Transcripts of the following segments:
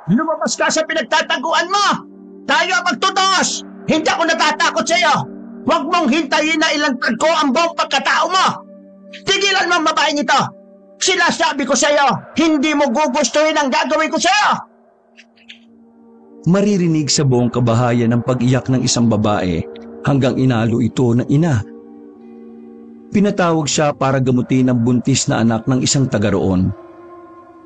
Lumabas ka sa pinagtataguan mo! Tayo ang magtutos! Hindi ako natatakot sa iyo! Huwag mong hintayin na ilantad ko ang buong pagkatao mo! Tigilan mo ang babaeng ito! Sila sabi ko sa iyo, hindi mo gugustuhin ang gagawin ko sa iyo! Maririnig sa buong kabahayan ang pag-iyak ng isang babae hanggang inalo ito ng ina. Pinatawag siya para gamutin ang buntis na anak ng isang taga roon.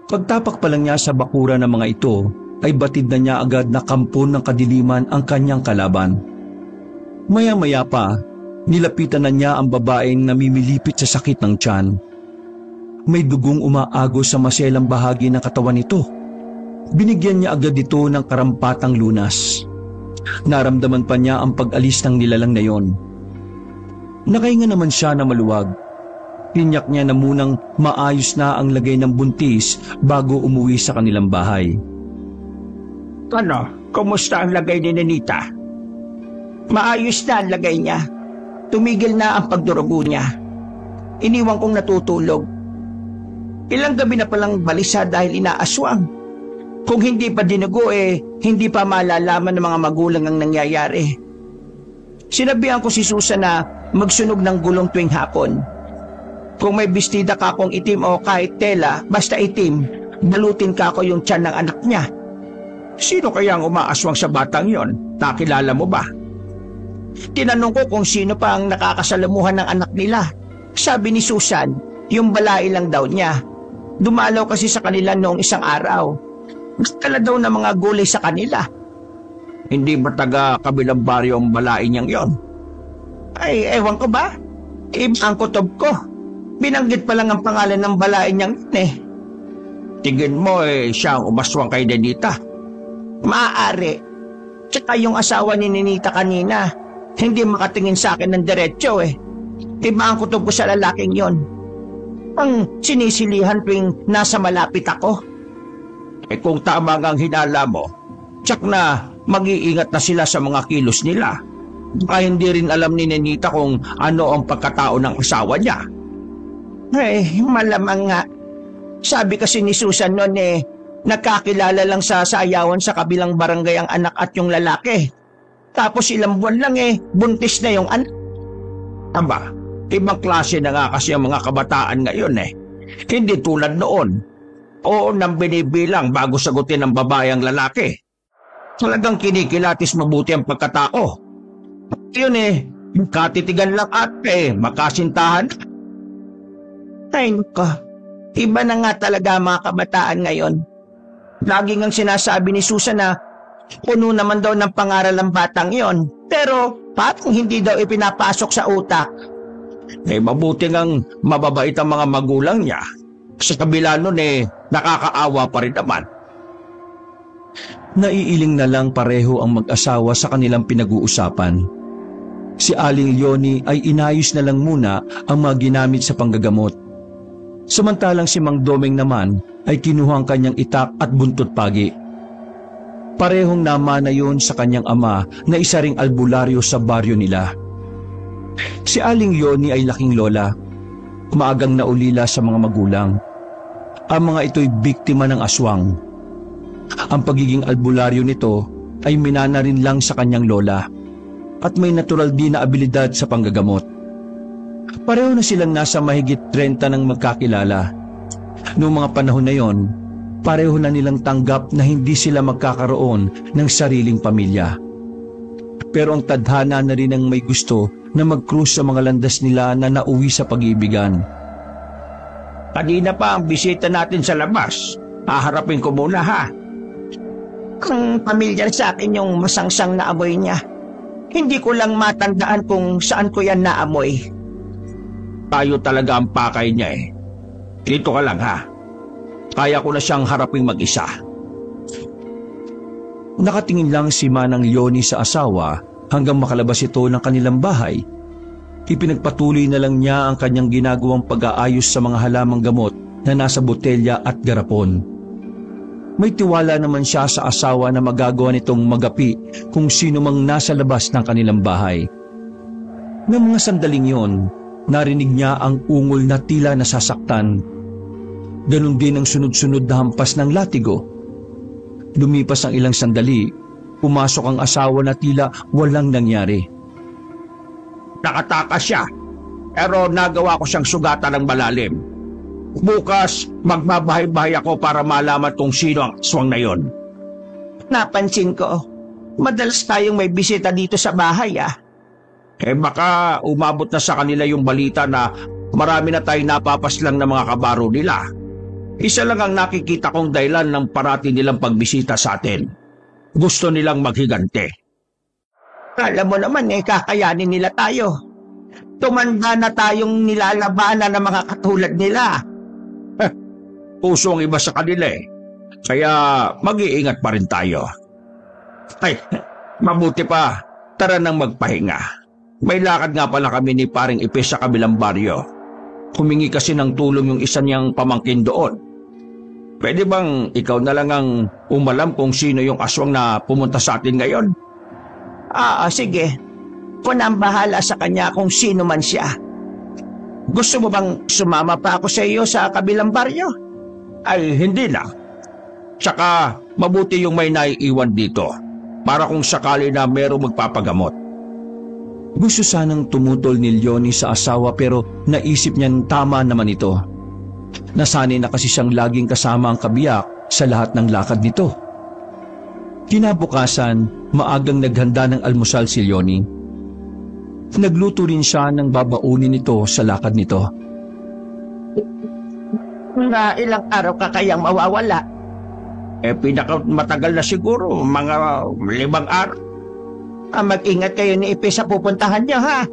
Pagtapak pa lang niya sa bakura ng mga ito, ay batid na niya agad na kampon ng kadiliman ang kanyang kalaban. Maya-maya pa, nilapitan na niya ang babaeng namimilipit sa sakit ng tiyan. May dugong umaagos sa maselang bahagi ng katawan nito. Binigyan niya agad ito ng karampatang lunas. Naramdaman pa niya ang pag-alis ng nilalang na yon. Nakahinga naman siya na maluwag. Tinyak niya na munang maayos na ang lagay ng buntis bago umuwi sa kanilang bahay. Ano? Kumusta ang lagay ni Nenita? Maayos na ang lagay niya. Tumigil na ang pagdurugo niya. Iniwan kong natutulog. Ilang gabi na palang balisa dahil inaaswang. Kung hindi pa dinugo hindi pa malalaman ng mga magulang ang nangyayari. Sinabihan ko si Susan na magsunog ng gulong tuwing hapon. Kung may bestida ka kong itim o kahit tela, basta itim, balutin ka ko yung tiyan ng anak niya. Sino kaya ang umaaswang sa batang yon? Nakilala mo ba? Tinanong ko kung sino pa ang nakakasalamuhan ng anak nila. Sabi ni Susan, yung balai lang daw niya. Dumalaw kasi sa kanila noong isang araw. Nagtala daw ng mga gulay sa kanila. Hindi ba taga kabilang baryo ang balai niyang yon? Ay, ewan ko ba? Iba ang kutob ko. Binanggit pa lang ang pangalan ng balai niyang yun Tingin mo siya ang umaswang kay Nenita? Maaari. Tsaka yung asawa ni Nenita kanina, hindi makatingin sa akin ng diretsyo Iba ang kutob ko sa lalaking yon. Ang sinisilihan tuwing nasa malapit ako. Kung tama nga ang hinala mo, tsak na mag-iingat na sila sa mga kilos nila. Baka hindi rin alam ni Nenita kung ano ang pagkatao ng asawa niya. Malamang nga. Sabi kasi ni Susan noon nagkakilala lang sa sayawan sa kabilang barangay ang anak at yung lalaki. Tapos ilang buwan lang buntis na yung anak. Aba, ibang klase na nga kasi ang mga kabataan ngayon Hindi tulad noon. Oo nang binibilang bago sagutin ng babae ang lalaki. Talagang kinikilatis mabuti ang pagkatao. Yun katitigan lang at makasintahan. Ay nako, iba na nga talaga mga kabataan ngayon. Lagi ngang sinasabi ni Susan na puno naman daw ng pangaral ang batang yon. Pero parang hindi daw ipinapasok sa utak. Mabuti ngang mababait ang mga magulang niya. Sa kabila nun nakakaawa pa rin naman. Naiiling na lang pareho ang mag-asawa sa kanilang pinag-uusapan. Si Aling Leonie ay inayos na lang muna ang mga ginamit sa panggagamot. Samantalang si Mang Domeng naman ay kinuha ang kanyang itak at buntot pagi. Parehong namana yun sa kanyang ama na isa ring albularyo sa baryo nila. Si Aling Leonie ay laking lola, maagang naulila sa mga magulang. Ang mga ito'y biktima ng aswang. Ang pagiging albularyo nito ay minana rin lang sa kanyang lola at may natural din na abilidad sa panggagamot. Pareho na silang nasa mahigit 30 ng magkakilala. Noong mga panahon na yon, pareho na nilang tanggap na hindi sila magkakaroon ng sariling pamilya. Pero ang tadhana na rin ang may gusto na mag-cruise sa mga landas nila na nauwi sa pag-iibigan. Kanina pa ang bisita natin sa labas. Haharapin ko muna Ang pamilyar sa akin yung masangsang na amoy niya. Hindi ko lang matandaan kung saan ko yan naamoy. Tayo talaga ang pakay niya Dito ka lang Kaya ko na siyang haraping mag-isa. Nakatingin lang si Manang Leonie sa asawa hanggang makalabas ito ng kanilang bahay. Ipinagpatuloy na lang niya ang kanyang ginagawang pag-aayos sa mga halamang gamot na nasa botelya at garapon. May tiwala naman siya sa asawa na magagawa nitong magapi kung sino mang nasa labas ng kanilang bahay. Ng mga sandaling yon, narinig niya ang ungol na tila nasasaktan. Ganon din ang sunod-sunod na hampas ng latigo. Lumipas ang ilang sandali, pumasok ang asawa na tila walang nangyari. Nakatakas siya, pero nagawa ko siyang sugatan ng malalim. Bukas, magbabahay-bahay ako para malaman kung sino ang aswang na yon. Napansin ko, madalas tayong may bisita dito sa bahay baka umabot na sa kanila yung balita na marami na tayong napapaslang na mga kabaro nila. Isa lang ang nakikita kong dahilan ng parati nilang pagbisita sa atin. Gusto nilang maghigante. Alam mo naman kakayanin nila tayo. Tumanda na tayong nilalabanan ng mga katulad nila. Puso ang iba sa kanila Kaya mag-iingat pa rin tayo. Ay, mabuti pa. Tara nang magpahinga. May lakad nga pala kami ni paring Ipes sa kabilang baryo. Humingi kasi ng tulong yung isa niyang pamangkin doon. Pwede bang ikaw na lang ang umalam kung sino yung aswang na pumunta sa atin ngayon? Sige. Punang bahala sa kanya kung sino man siya. Gusto mo bang sumama pa ako sa iyo sa kabilang baryo? Ay, hindi na. Tsaka, mabuti yung may naiiwan dito para kung sakali na merong magpapagamot. Gusto sanang tumutol ni Leonie sa asawa pero naisip niyang tama naman ito. Nasanay na kasi siyang laging kasama ang kabiyak sa lahat ng lakad nito. Kinabukasan, maagang naghanda ng almusal si Leonie. Nagluto rin siya ng babaunin nito sa lakad nito. Ilang araw ka kayang mawawala? Pinakamatagal na siguro, mga 5 araw. Mag-ingat kayo ni Ipe sa pupuntahan niyo, ha?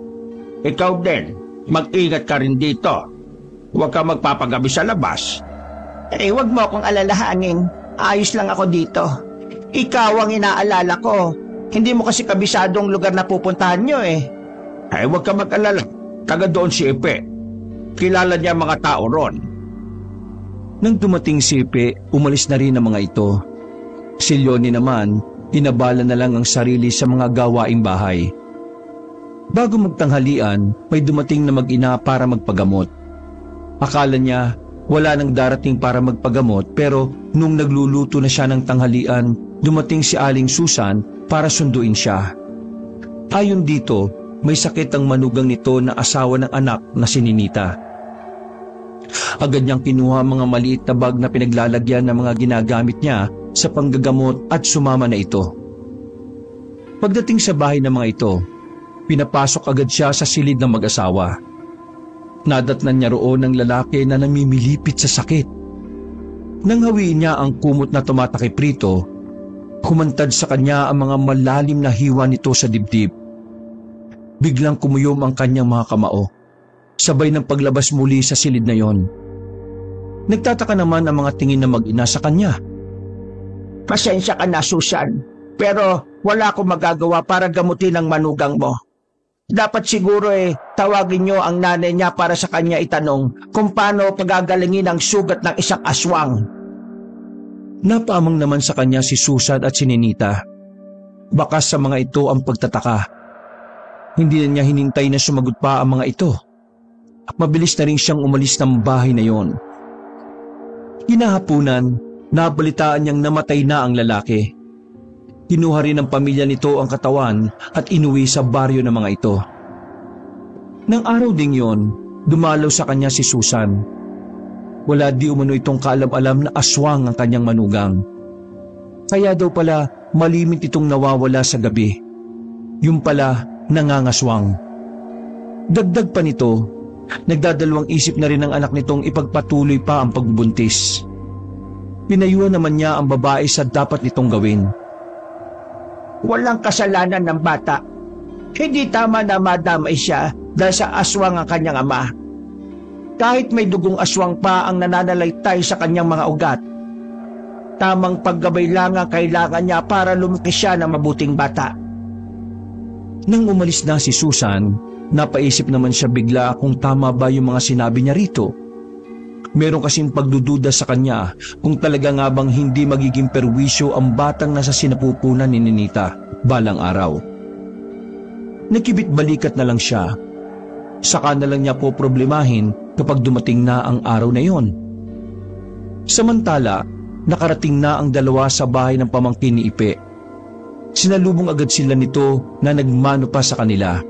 Ikaw din, mag-ingat ka rin dito. Huwag ka magpapagabi sa labas. Huwag mo akong alalahanin. Ayos lang ako dito. Ikaw ang inaalala ko. Hindi mo kasi kabisadong lugar na pupuntahan niyo huwag ka mag-alala. Taga doon si Ipe. Kilala niya mga tao ron. Nang dumating si Ipe, umalis na rin ang mga ito. Si Leonie naman, inabala na lang ang sarili sa mga gawaing bahay. Bago magtanghalian, may dumating na mag-ina para magpagamot. Akala niya wala nang darating para magpagamot pero nung nagluluto na siya ng tanghalian, dumating si Aling Susan para sunduin siya. Ayon dito, may sakit ang manugang nito na asawa ng anak na si Ninita. Agad niyang kinuha ang mga maliit na bag na pinaglalagyan ng mga ginagamit niya sa panggagamot at sumama na ito. Pagdating sa bahay ng mga ito, pinapasok agad siya sa silid ng mag-asawa. Nadatnan niya roon ng lalaki na namimilipit sa sakit. Nang hawiin niya ang kumot na tumatakip rito, humantad sa kanya ang mga malalim na hiwa nito sa dibdib. Biglang kumuyom ang kanyang mga kamao, sabay ng paglabas muli sa silid na yon. Nagtataka naman ang mga tingin na mag-ina sa kanya. Pasensya ka na, Susan, pero wala akong magagawa para gamutin ang manugang mo. Dapat siguro tawagin niyo ang nanay niya para sa kanya itanong kung paano pagagalingin ang sugat ng isang aswang. Napaamang naman sa kanya si Susan at si Ninita. Bakas sa mga ito ang pagtataka. Hindi na niya hinintay na sumagot pa ang mga ito. Mabilis na rin siyang umalis ng bahay na yon. Hinahapunan, nabalitaan niyang namatay na ang lalaki. Kinuha rin ng pamilya nito ang katawan at inuwi sa baryo ng mga ito. Nang araw ding yon, dumalaw sa kanya si Susan. Wala di umano itong kaalam-alam na aswang ang kanyang manugang. Kaya daw pala malimit itong nawawala sa gabi. Yung pala nangangaswang. Dagdag pa nito, nagdadalawang isip na rin ng anak nitong ipagpatuloy pa ang pagbubuntis. Pinayuhan naman niya ang babae sa dapat nitong gawin. Walang kasalanan ng bata. Hindi tama na madamay siya dahil sa aswang ang kanyang ama. Kahit may dugong aswang pa ang nananalaytay sa kanyang mga ugat, tamang paggabay lang ang kailangan niya para lumaki siya ng mabuting bata. Nang umalis na si Susan, napaisip naman siya bigla kung tama ba yung mga sinabi niya rito. Meron kasing pagdududa sa kanya kung talaga nga bang hindi magiging perwisyo ang batang nasa sinapupunan ni Ninita balang araw. Nakibit balikat na lang siya. Saka na lang niya po problemahin kapag dumating na ang araw na yon. Samantala, nakarating na ang dalawa sa bahay ng pamangkin ni Ipe. Sinalubong agad sila nito na nagmano pa sa kanila.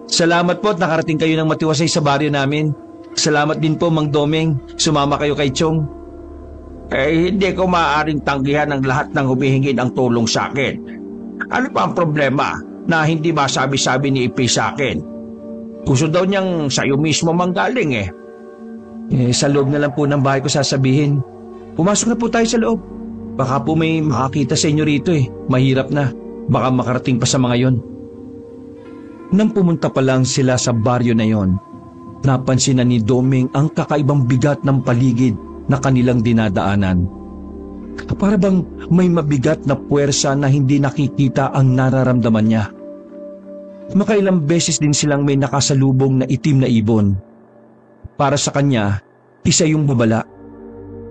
Salamat po at nakarating kayo ng matiwasay sa baryo namin. Salamat din po, Mang Domeng. Sumama kayo kay Chong. Hindi ko maaaring tanggihan ang lahat ng humihingi ng tulong sa akin. Ano pa ang problema na hindi masabi-sabi ni Ipe sa akin? Gusto daw niyang sa'yo mismo manggaling eh. Sa loob na lang po ng bahay ko sasabihin. Pumasok na po tayo sa loob. Baka po may makakita sa inyo rito eh. Mahirap na. Baka makarating pa sa mga yon. Nang pumunta pa lang sila sa baryo na yon, napansin na ni Domeng ang kakaibang bigat ng paligid na kanilang dinadaanan. Para bang may mabigat na puwersa na hindi nakikita ang nararamdaman niya. Makailang beses din silang may nakasalubong na itim na ibon. Para sa kanya, isa yung babala.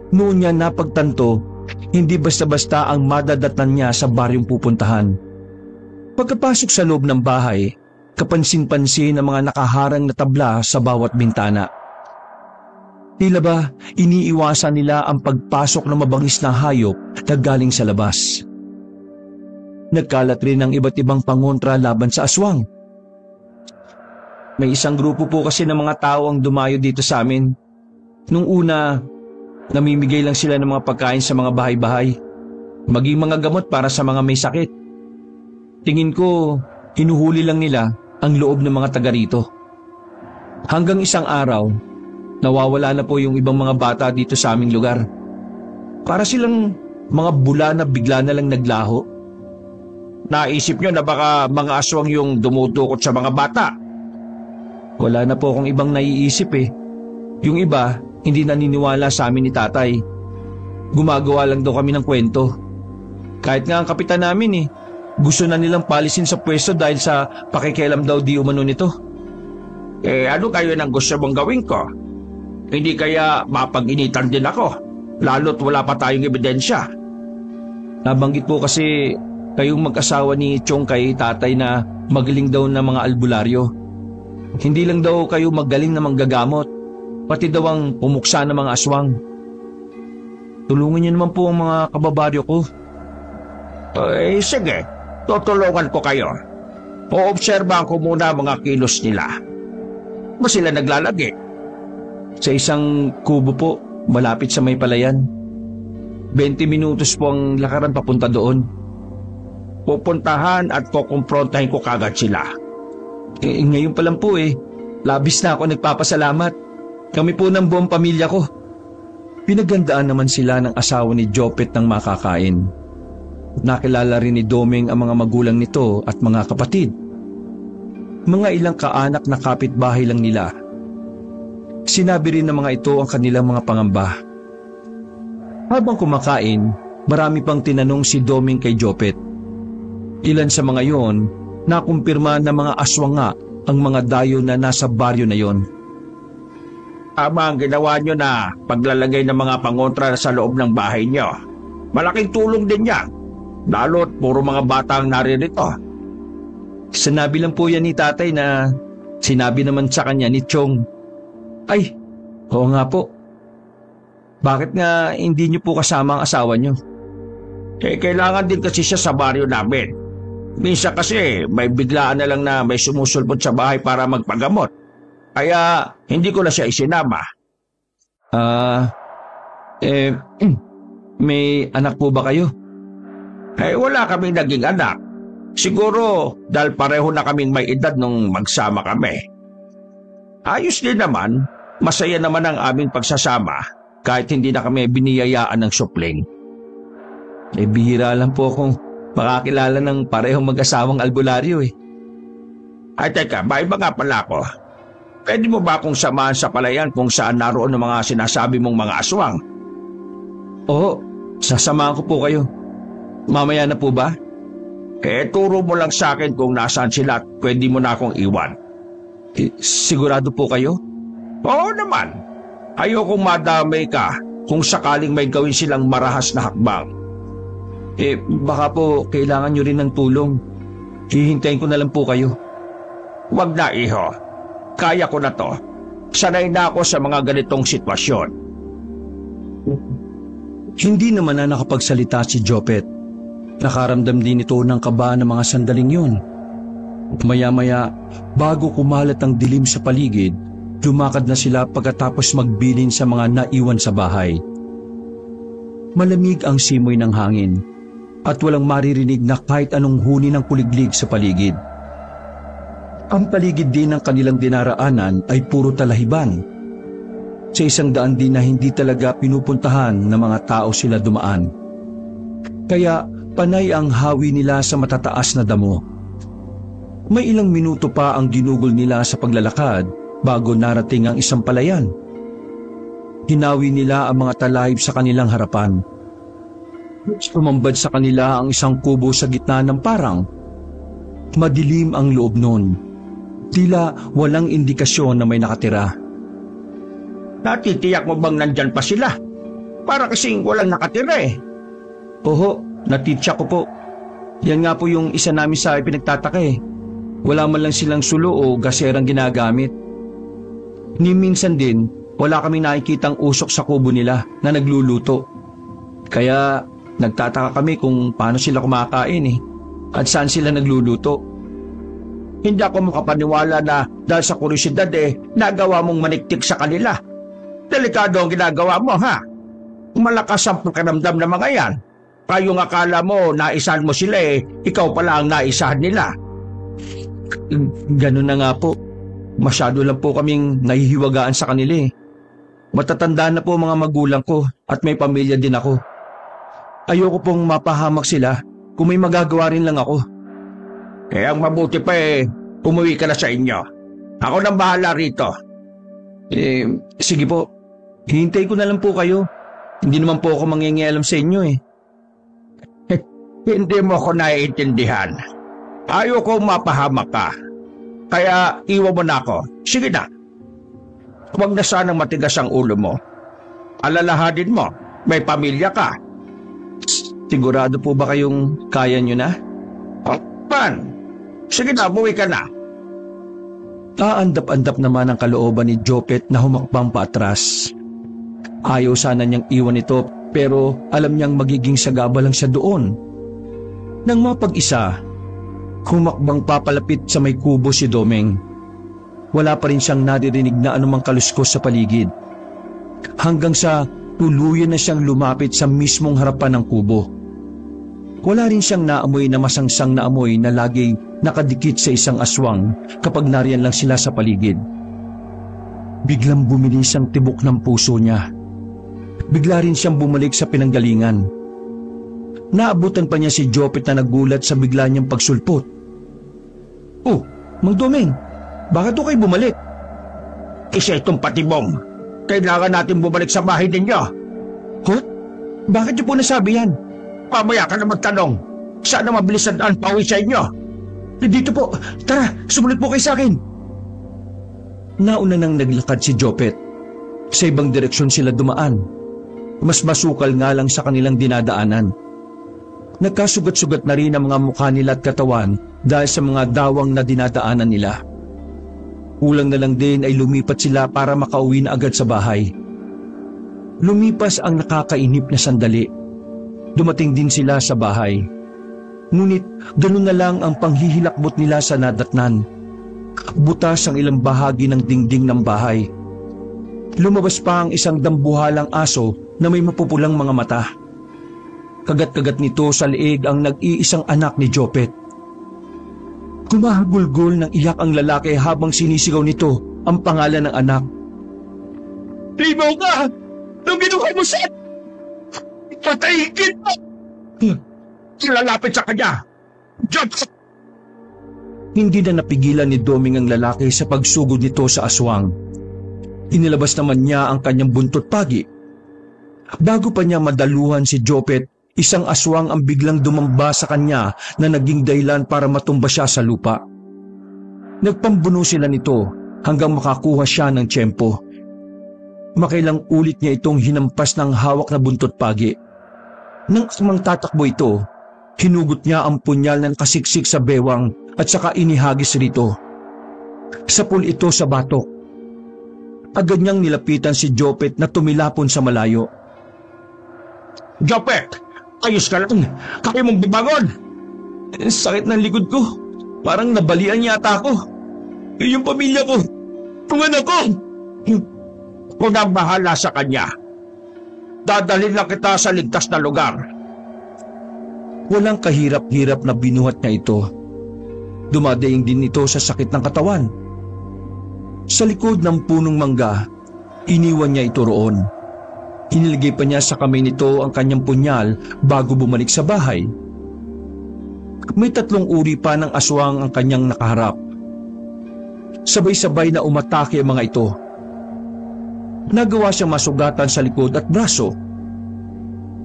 Noon niya napagtanto, hindi basta-basta ang madadatnan niya sa baryong pupuntahan. Pagkapasok sa loob ng bahay, kapansin-pansin ang mga nakaharang na tabla sa bawat bintana. Tila ba iniiwasan nila ang pagpasok ng mabangis na hayop na galing sa labas. Nagkalat rin ang iba't ibang pangontra laban sa aswang. May isang grupo po kasi ng mga tao ang dumayo dito sa amin. Nung una, namimigay lang sila ng mga pagkain sa mga bahay-bahay, maging mga gamot para sa mga may sakit. Tingin ko, hinuhuli lang nila ang loob ng mga taga rito. Hanggang isang araw, nawawala na po yung ibang mga bata dito sa aming lugar. Para silang mga bula na bigla na lang naglaho. Naisip nyo na baka mga aswang yung dumudukot sa mga bata? Wala na po akong ibang naiisip eh. Yung iba, hindi naniniwala sa amin ni tatay. Gumagawa lang daw kami ng kwento. Kahit nga ang kapitan namin eh, gusto na nilang palisin sa pwesto dahil sa pakikialam daw di umano nito. Ano kayo nang gusto mong gawin ko? Hindi kaya mapag-initan din ako, lalo't wala pa tayong ebidensya. Nabanggit po kasi kayong mag-asawa ni Chong kay tatay na magaling daw na mga albularyo. Hindi lang daw kayo magaling na manggagamot, pati daw ang pumuksa ng mga aswang. Tulungan niyo naman po ang mga kababaryo ko. Sige, tutulungan ko kayo. Poobserbahan ko muna mga kilos nila. Ba sila naglalagi? Sa isang kubo po, malapit sa may palayan. 20 minutos po ang lakaran papunta doon. Pupuntahan at kukumprontahin ko kagad sila. Ngayon pa lang po labis na ako nagpapasalamat. Kami po ng buong pamilya ko. Pinagandaan naman sila ng asawa ni Jopet ng makakain. Nakilala rin ni Domeng ang mga magulang nito at mga kapatid. Mga ilang kaanak na kapitbahay lang nila. Sinabi rin ng mga ito ang kanilang mga pangamba. Habang kumakain, marami pang tinanong si Domeng kay Jopet. Ilan sa mga yon, nakumpirma na mga aswang nga ang mga dayo na nasa baryo na yon. Tama ang ginawa nyo na paglalagay ng mga pangontra sa loob ng bahay nyo. Malaking tulong din yan, lalo't puro mga bata ang naririto. Sinabi lang po yan ni tatay na sinabi naman sa kanya ni Chong. Ay, oo nga po. Bakit nga hindi niyo po kasama ang asawa niyo? Kailangan din kasi siya sa baryo namin. Minsan kasi may biglaan na lang na may sumusulpot sa bahay para magpagamot. Kaya hindi ko na siya isinama. May anak po ba kayo? Wala kaming naging anak. Siguro dahil pareho na kaming may edad nung magsama kami. Ayos din naman, masaya naman ang aming pagsasama kahit hindi na kami biniyayaan ng supling. Bihira lang po akong makakilala ng parehong mag-asawang albularyo Ay teka, maiba nga pala ako. Pwede mo ba akong samahan sa palayan kung saan naroon ang mga sinasabi mong mga aswang? Oo, sasamahan ko po kayo. Mamaya na po ba? Turo mo lang sa akin kung nasaan sila at pwede mo na akong iwan. Sigurado po kayo? Oo naman. Ayokong madamay ka kung sakaling may gawin silang marahas na hakbang. Baka po kailangan nyo rin ng tulong. Hihintayin ko na lang po kayo. Wag na, iho. Kaya ko na to. Sanay na ako sa mga ganitong sitwasyon. Hindi naman na nakapagsalita si Jopet. Nakaramdam din ito ng kaba ng mga sandaling yun. Maya-maya, bago kumalat ang dilim sa paligid, lumakad na sila pagkatapos magbilin sa mga naiwan sa bahay. Malamig ang simoy ng hangin at walang maririnig na kahit anong huni ng kuliglig sa paligid. Ang paligid din ng kanilang dinaraanan ay puro talahiban. Sa isang daan din na hindi talaga pinupuntahan ng mga tao sila dumaan. Kaya panay ang hawi nila sa matataas na damo. May ilang minuto pa ang ginugol nila sa paglalakad bago narating ang isang palayan. Hinawi nila ang mga talahib sa kanilang harapan. Tumambad sa kanila ang isang kubo sa gitna ng parang. Madilim ang loob nun. Tila walang indikasyon na may nakatira. Natitiyak mo bang nandyan pa sila? Para kasing walang nakatira eh. Oho, natitiyak ko po. Yan nga po yung isa namin sa pinagtataka eh. Wala man lang silang sulo o gaserang ginagamit. Ni minsan din, wala kaming nakikitang usok sa kubo nila na nagluluto. Kaya nagtataka kami kung paano sila kumakain eh. At saan sila nagluluto. Hindi ako makapaniwala na dahil sa kuryosidad nagawa mong maniktik sa kanila. Delikado ang ginagawa mo, ha? Malakas ang pakiramdam ng mga yan. Kayong akala mo, naisahan mo sila ikaw pala ang naisahan nila. Ganun na nga po. Masyado lang po kaming nahihiwagaan sa kanila eh. Matatanda na po mga magulang ko at may pamilya din ako. Ayoko pong mapahamak sila kung may magagawa rin lang ako. Kaya ang mabuti pa umuwi ka na sa inyo. Ako nang bahala rito. Sige po. Hintay ko na lang po kayo. Hindi naman po ako mangingialam sa inyo eh. Hindi mo ako naiintindihan. Ayoko mapahamak ka. Kaya iwan mo na ako. Sige na. Huwag na sanang matigas ang ulo mo. Alalahanin mo, may pamilya ka. Sigurado po ba kayong kaya nyo na? Pan, sige na, buwi ka na. Aandap-andap naman ang kalooban ni Jopet na humakbang paatras. Ayaw sana niyang iwan ito pero alam niyang magiging sagaba lang siya doon. Nang mapag-isa, humakbang papalapit sa may kubo si Domeng. Wala pa rin siyang naririnig na anumang kaluskos sa paligid. Hanggang sa tuluyan na siyang lumapit sa mismong harapan ng kubo. Wala rin siyang naamoy na masangsang na amoy na laging nakadikit sa isang aswang kapag nariyan lang sila sa paligid. Biglang bumilis ang tibok ng puso niya. Bigla rin siyang bumalik sa pinanggalingan. Naabutan pa niya si Jopet na nagulat sa bigla niyang pagsulpot. "Oh, Mang Domeng, bakit to kayo bumalik?" "Isa itong patibong. Kailangan natin bumalik sa bahay ninyo." "Huh? Bakit niyo po nasabi yan?" "Pamaya ka na magtanong. Sana mabilis ang daan pauwi sa inyo." "Dito po. Tara, sumunod po kayo sa akin." Nauna nang naglakad si Jopet. Sa ibang direksyon sila dumaan. Mas masukal nga lang sa kanilang dinadaanan. Nagkasugat-sugat na rin ang mga mukha nila at katawan dahil sa mga dawang na dinadaanan nila. Kulang na lang din ay lumipat sila para makauwi na agad sa bahay. Lumipas ang nakakainip na sandali. Dumating din sila sa bahay. Ngunit ganun na lang ang panghihilakbot nila sa nadatnan. Butas ang ilang bahagi ng dingding ng bahay. Lumabas pa ang isang dambuhalang aso na may mapupulang mga mata. Kagat-kagat nito sa leeg ang nag-iisang anak ni Jopet. Kumahagulgol ng iyak ang lalaki habang sinisigaw nito ang pangalan ng anak. "Limaw ka! Nung ginuhay mo siya! Patayin kita!" Lalapit sa kanya. "Jopet!" Hindi na napigilan ni Doming ang lalaki sa pagsugod nito sa aswang. Inilabas naman niya ang kanyang buntot pagi. Bago pa niya madaluhan si Jopet, isang aswang ang biglang dumamba sa kanya na naging dahilan para matumba siya sa lupa. Nagpambuno sila nito hanggang makakuha siya ng tiyempo. Makailang ulit niya itong hinampas ng hawak na buntot pagi. Nang asmang tatakbo ito, hinugot niya ang punyal na nakasiksik sa bewang at saka inihagis rito. Sapul ito sa batok. Agad niyang nilapitan si Jopet na tumilapon sa malayo. Jopet, ayos ka lang. Kaya mong bibangon. Sakit ng likod ko. Parang nabalian yata ako. Yung pamilya ko. Yung anak ko. Kung ang bahala sa kanya, dadalhin lang kita sa ligtas na lugar. Walang kahirap-hirap na binuhat niya ito. Dumadaing din ito sa sakit ng katawan. Sa likod ng punong mangga, iniwan niya ito roon. Inilagay pa niya sa kamay nito ang kanyang punyal bago bumalik sa bahay. May 3 uri pa ng aswang ang kanyang nakaharap. Sabay-sabay na umatake ang mga ito. Nagawa siyang masugatan sa likod at braso.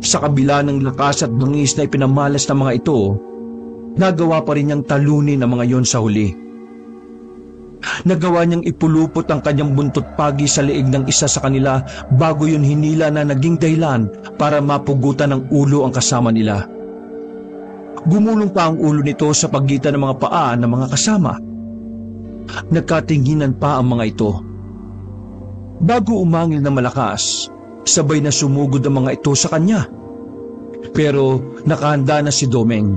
Sa kabila ng lakas at bangis na ipinamalas ng mga ito, nagawa pa rin niyang talunin ang mga yon sa huli. Nagawa niyang ipulupot ang kanyang buntot pagi sa leeg ng isa sa kanila bago yun hinila na naging dahilan para mapugutan ng ulo ang kasama nila. Gumulong pa ang ulo nito sa pagitan ng mga paa ng mga kasama. Nagkatinginan pa ang mga ito. Bago umangil na malakas, sabay na sumugod ang mga ito sa kanya. Pero nakahanda na si Domeng.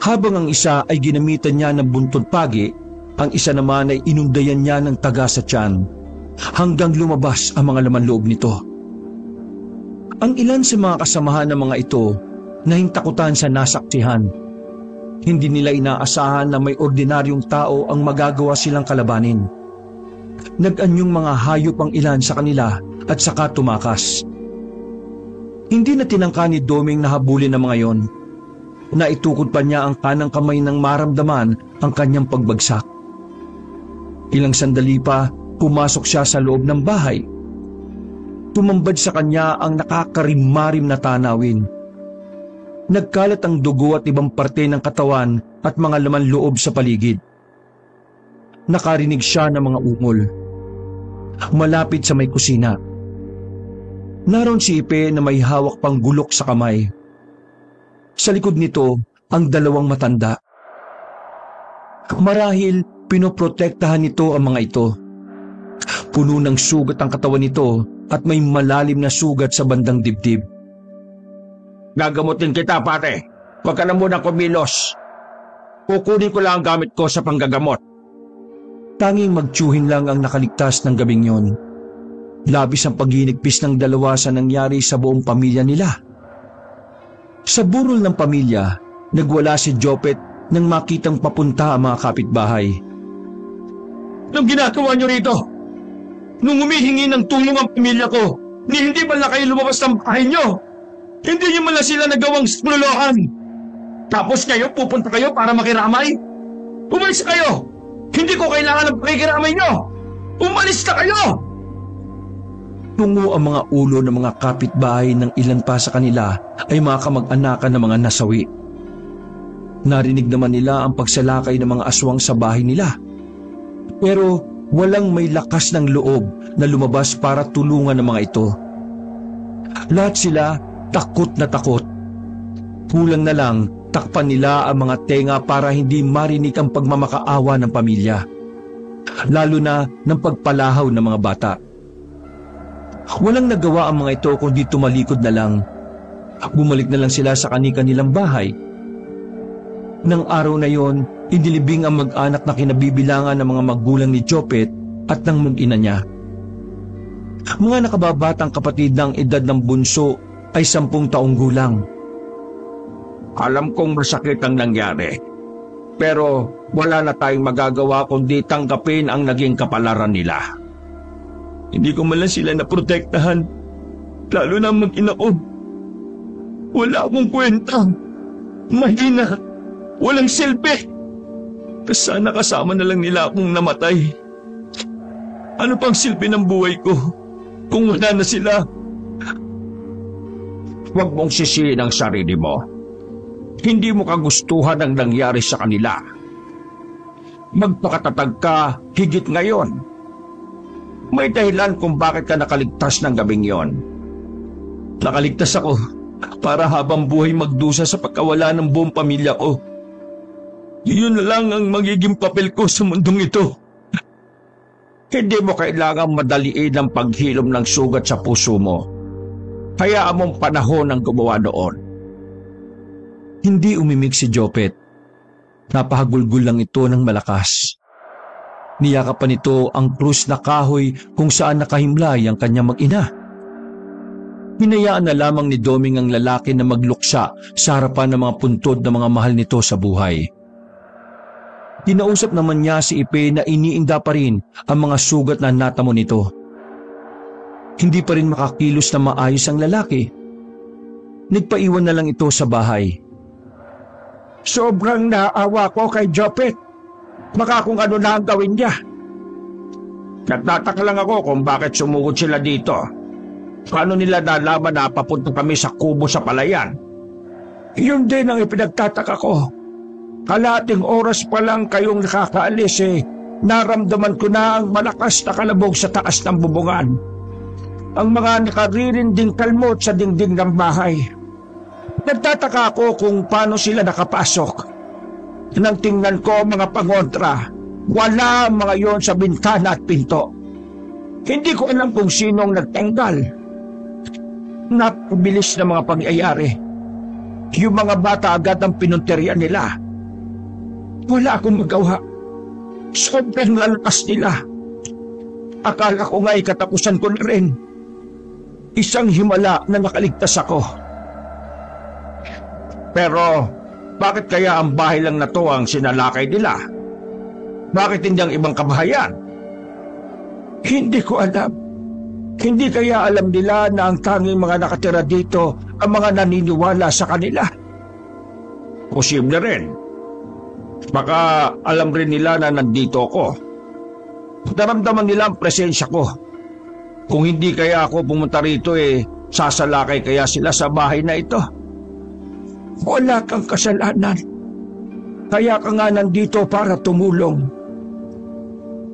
Habang ang isa ay ginamitan niya ng buntod pagi, ang isa naman ay inundayan niya ng taga sa tiyan hanggang lumabas ang mga laman loob nito. Ang ilan sa mga kasamahan ng mga ito nahintakutan sa nasaksihan. Hindi nila inaasahan na may ordinaryong tao ang magagawa silang kalabanin. Nag-anyong mga hayop ang ilan sa kanila at saka tumakas. Hindi na tinangka ni Domeng na habulin ang mga yon. Naitukod pa niya ang kanang kamay nang maramdaman ang kanyang pagbagsak. Ilang sandali pa, pumasok siya sa loob ng bahay. Tumambad sa kanya ang nakakarimarim na tanawin. Nagkalat ang dugo at ibang parte ng katawan at mga laman loob sa paligid. Nakarinig siya ng mga ungol. Malapit sa may kusina. Naroon si Ipe na may hawak pang gulok sa kamay. Sa likod nito, ang 2 matanda. Marahil, pinoprotektahan nito ang mga ito. Puno ng sugat ang katawan nito at may malalim na sugat sa bandang dibdib. Gagamutin kita, pare. Huwag ka na muna kumilos. Kukunin ko lang ang gamit ko sa panggagamot. Tanging magtsuhin lang ang nakaligtas ng gabing yon. Labis ang paghinigpis ng 2 sa nangyari sa buong pamilya nila. Sa burol ng pamilya, nagwala si Jopet nang makitang papunta ang mga kapitbahay. Anong ginagawa niyo rito? Nung humihingi ng tulong ang pamilya ko, hindi ba na kayo lumabas ng bahay niyo? Hindi niyo man lang sila nagawang sinuluhan. Tapos ngayon pupunta kayo para makiramay? Umalis kayo! Hindi ko kailangan ng pakikiramay niyo! Umalis na kayo! Tungo ang mga ulo ng mga kapitbahay ng ilan pa sa kanila ay mga kamag-anakan ng mga nasawi. Narinig naman nila ang pagsalakay ng mga aswang sa bahay nila. Pero walang may lakas ng loob na lumabas para tulungan ng mga ito. Lahat sila takot na takot. Kulang na lang takpan nila ang mga tenga para hindi marinig ang pagmamakaawa ng pamilya. Lalo na ng pagpalahaw ng mga bata. Walang nagawa ang mga ito kundi tumalikod na lang. Bumalik na lang sila sa kani-kanilang bahay. Nang araw na yon, inilibing ang mag-anak na kinabibilangan ng mga magulang ni Jopet at ng mag-ina niya. Mga nakababatang kapatid ng edad ng bunso ay 10 taong gulang. Alam kong masakit ang nangyari. Pero wala na tayong magagawa kundi tanggapin ang naging kapalaran nila. Hindi ko man lang sila naprotektahan. Lalo na ang mag-ina ko. Wala akong kwenta. Mahina. Walang silbi. Sana kasama na lang nila akong namatay. Ano pang silbi ng buhay ko kung wala na sila? Huwag mong sisihin ang sarili mo. Hindi mo kagustuhan ang nangyari sa kanila. Magpakatatag ka higit ngayon. May dahilan kung bakit ka nakaligtas ng gabing yon. Nakaligtas ako para habang buhay magdusa sa pagkawala ng buong pamilya ko. Yun na lang ang magiging papel ko sa mundong ito. Hindi mo kailangang madaliin ang paghilom ng sugat sa puso mo. Hayaan mong panahon ang gumawa noon. Hindi umimik si Jopet. Napahagulgul lang ito ng malakas. Niyakapan nito ang krus na kahoy kung saan nakahimlay ang kanyang mag-ina. Hinayaan na lamang ni Doming ang lalaki na magluksa sa harapan ng mga puntod na mga mahal nito sa buhay. Dinausap naman niya si Ipe na iniinda pa rin ang mga sugat na natamo nito. Hindi pa rin makakilos na maayos ang lalaki. Nagpaiwan na lang ito sa bahay. Sobrang naawa ko kay Jopet. Baka kung ano na ang gawin niya. Nagtataka lang ako kung bakit sumugod sila dito. Paano nila nalaman na papunta kami sa kubo sa palayan? Yun din ang ipinagtataka ko. Kalahating oras pa lang kayong nakakaalis naramdaman ko na ang malakas na kalabog sa taas ng bubungan. Ang mga nakaririnding kalmot sa dingding ng bahay. Nagtataka ako kung paano sila nakapasok. Nang tingnan ko mga pangontra, wala mga yon sa bintana at pinto. Hindi ko alam kung sinong nagtanggal. Napabilis na mga pangyayari. Yung mga bata agad ang pinunteriya nila. Wala akong magawa. Sobrang lalakas nila. Akala ko nga'y katapusan ko na rin. Isang himala na nakaligtas ako. Pero bakit kaya ang bahay lang na to ang sinalakay nila? Bakit hindi ang ibang kabahayan? Hindi ko alam. Hindi kaya alam nila na ang tanging mga nakatira dito ang mga naniniwala sa kanila? Posible rin. Baka alam rin nila na nandito ako. Naramdaman nila ang presensya ko. Kung hindi kaya ako pumunta rito sasalakay kaya sila sa bahay na ito. Wala kang kasalanan. Kaya ka nga nandito para tumulong.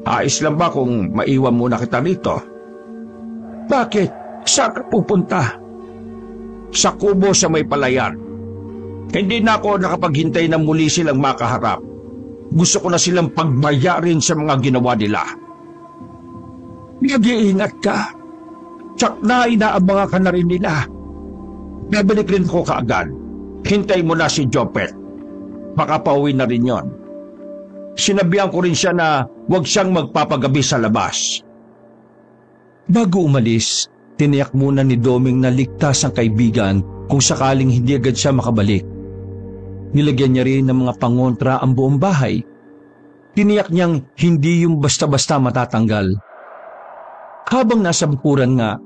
Ayos lang ba kung maiwan muna kita rito? Bakit? Saan ka pupunta? Sa kubo sa may palayan. Hindi na ako nakapaghintay na muli silang makaharap. Gusto ko na silang pagbayarin sa mga ginawa nila. Nag-iingat ka. Tsak na inaabangan ka na rin nila. Babalik rin ko kaagad. Hintay mo na si Jopet. Baka pauwi na rin yon. Sinabihan ko rin siya na huwag siyang magpapagabi sa labas. Bago umalis, tiniyak muna ni Doming na ligtas ang kaibigan kung sakaling hindi agad siya makabalik. Nilagyan niya rin ng mga pangontra ang buong bahay. Tiniyak niyang hindi yung basta-basta matatanggal. Habang nasa bukuran nga,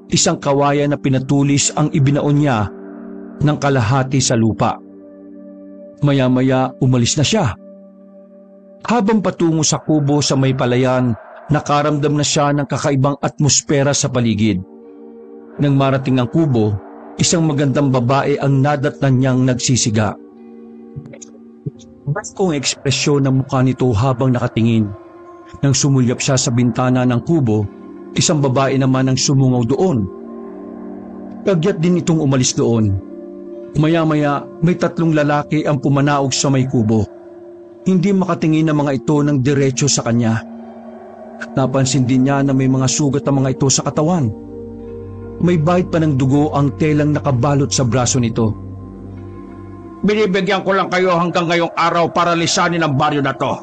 isang kawayan na pinatulis ang ibinaon niya ng kalahati sa lupa. Maya-maya umalis na siya. Habang patungo sa kubo sa may palayan, nakaramdam na siya ng kakaibang atmosfera sa paligid. Nang marating ang kubo, isang magandang babae ang nadatnan niyang nagsisiga. Kung ekspresyon ng mukha nito habang nakatingin. Nang sumulyap siya sa bintana ng kubo, isang babae naman ang sumungaw doon. Kagyat din itong umalis doon. Maya-maya, may 3 lalaki ang pumanaog sa may kubo. Hindi makatingin ang mga ito ng diretso sa kanya. Napansin din niya na may mga sugat ang mga ito sa katawan. May bahid pa ng dugo ang telang nakabalot sa braso nito. Binibigyan ko lang kayo hanggang ngayong araw para lisanin ang baryo na to.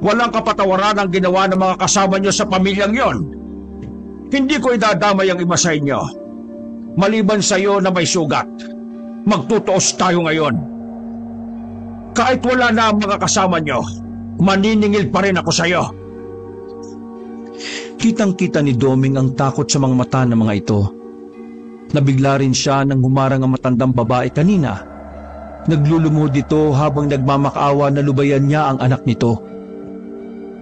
Walang kapatawaran ang ginawa ng mga kasama nyo sa pamilyang yon. Hindi ko idadamay ang iba sa inyo. Maliban sa iyo na may sugat. Magtutuos tayo ngayon. Kahit wala na ang mga kasama nyo, maniningil pa rin ako sa iyo. Kitang-kita ni Doming ang takot sa mga mata ng mga ito. Nabigla rin siya nang humarang ang matandang babae kanina. Naglulumod ito habang nagmamakaawa na lubayan niya ang anak nito.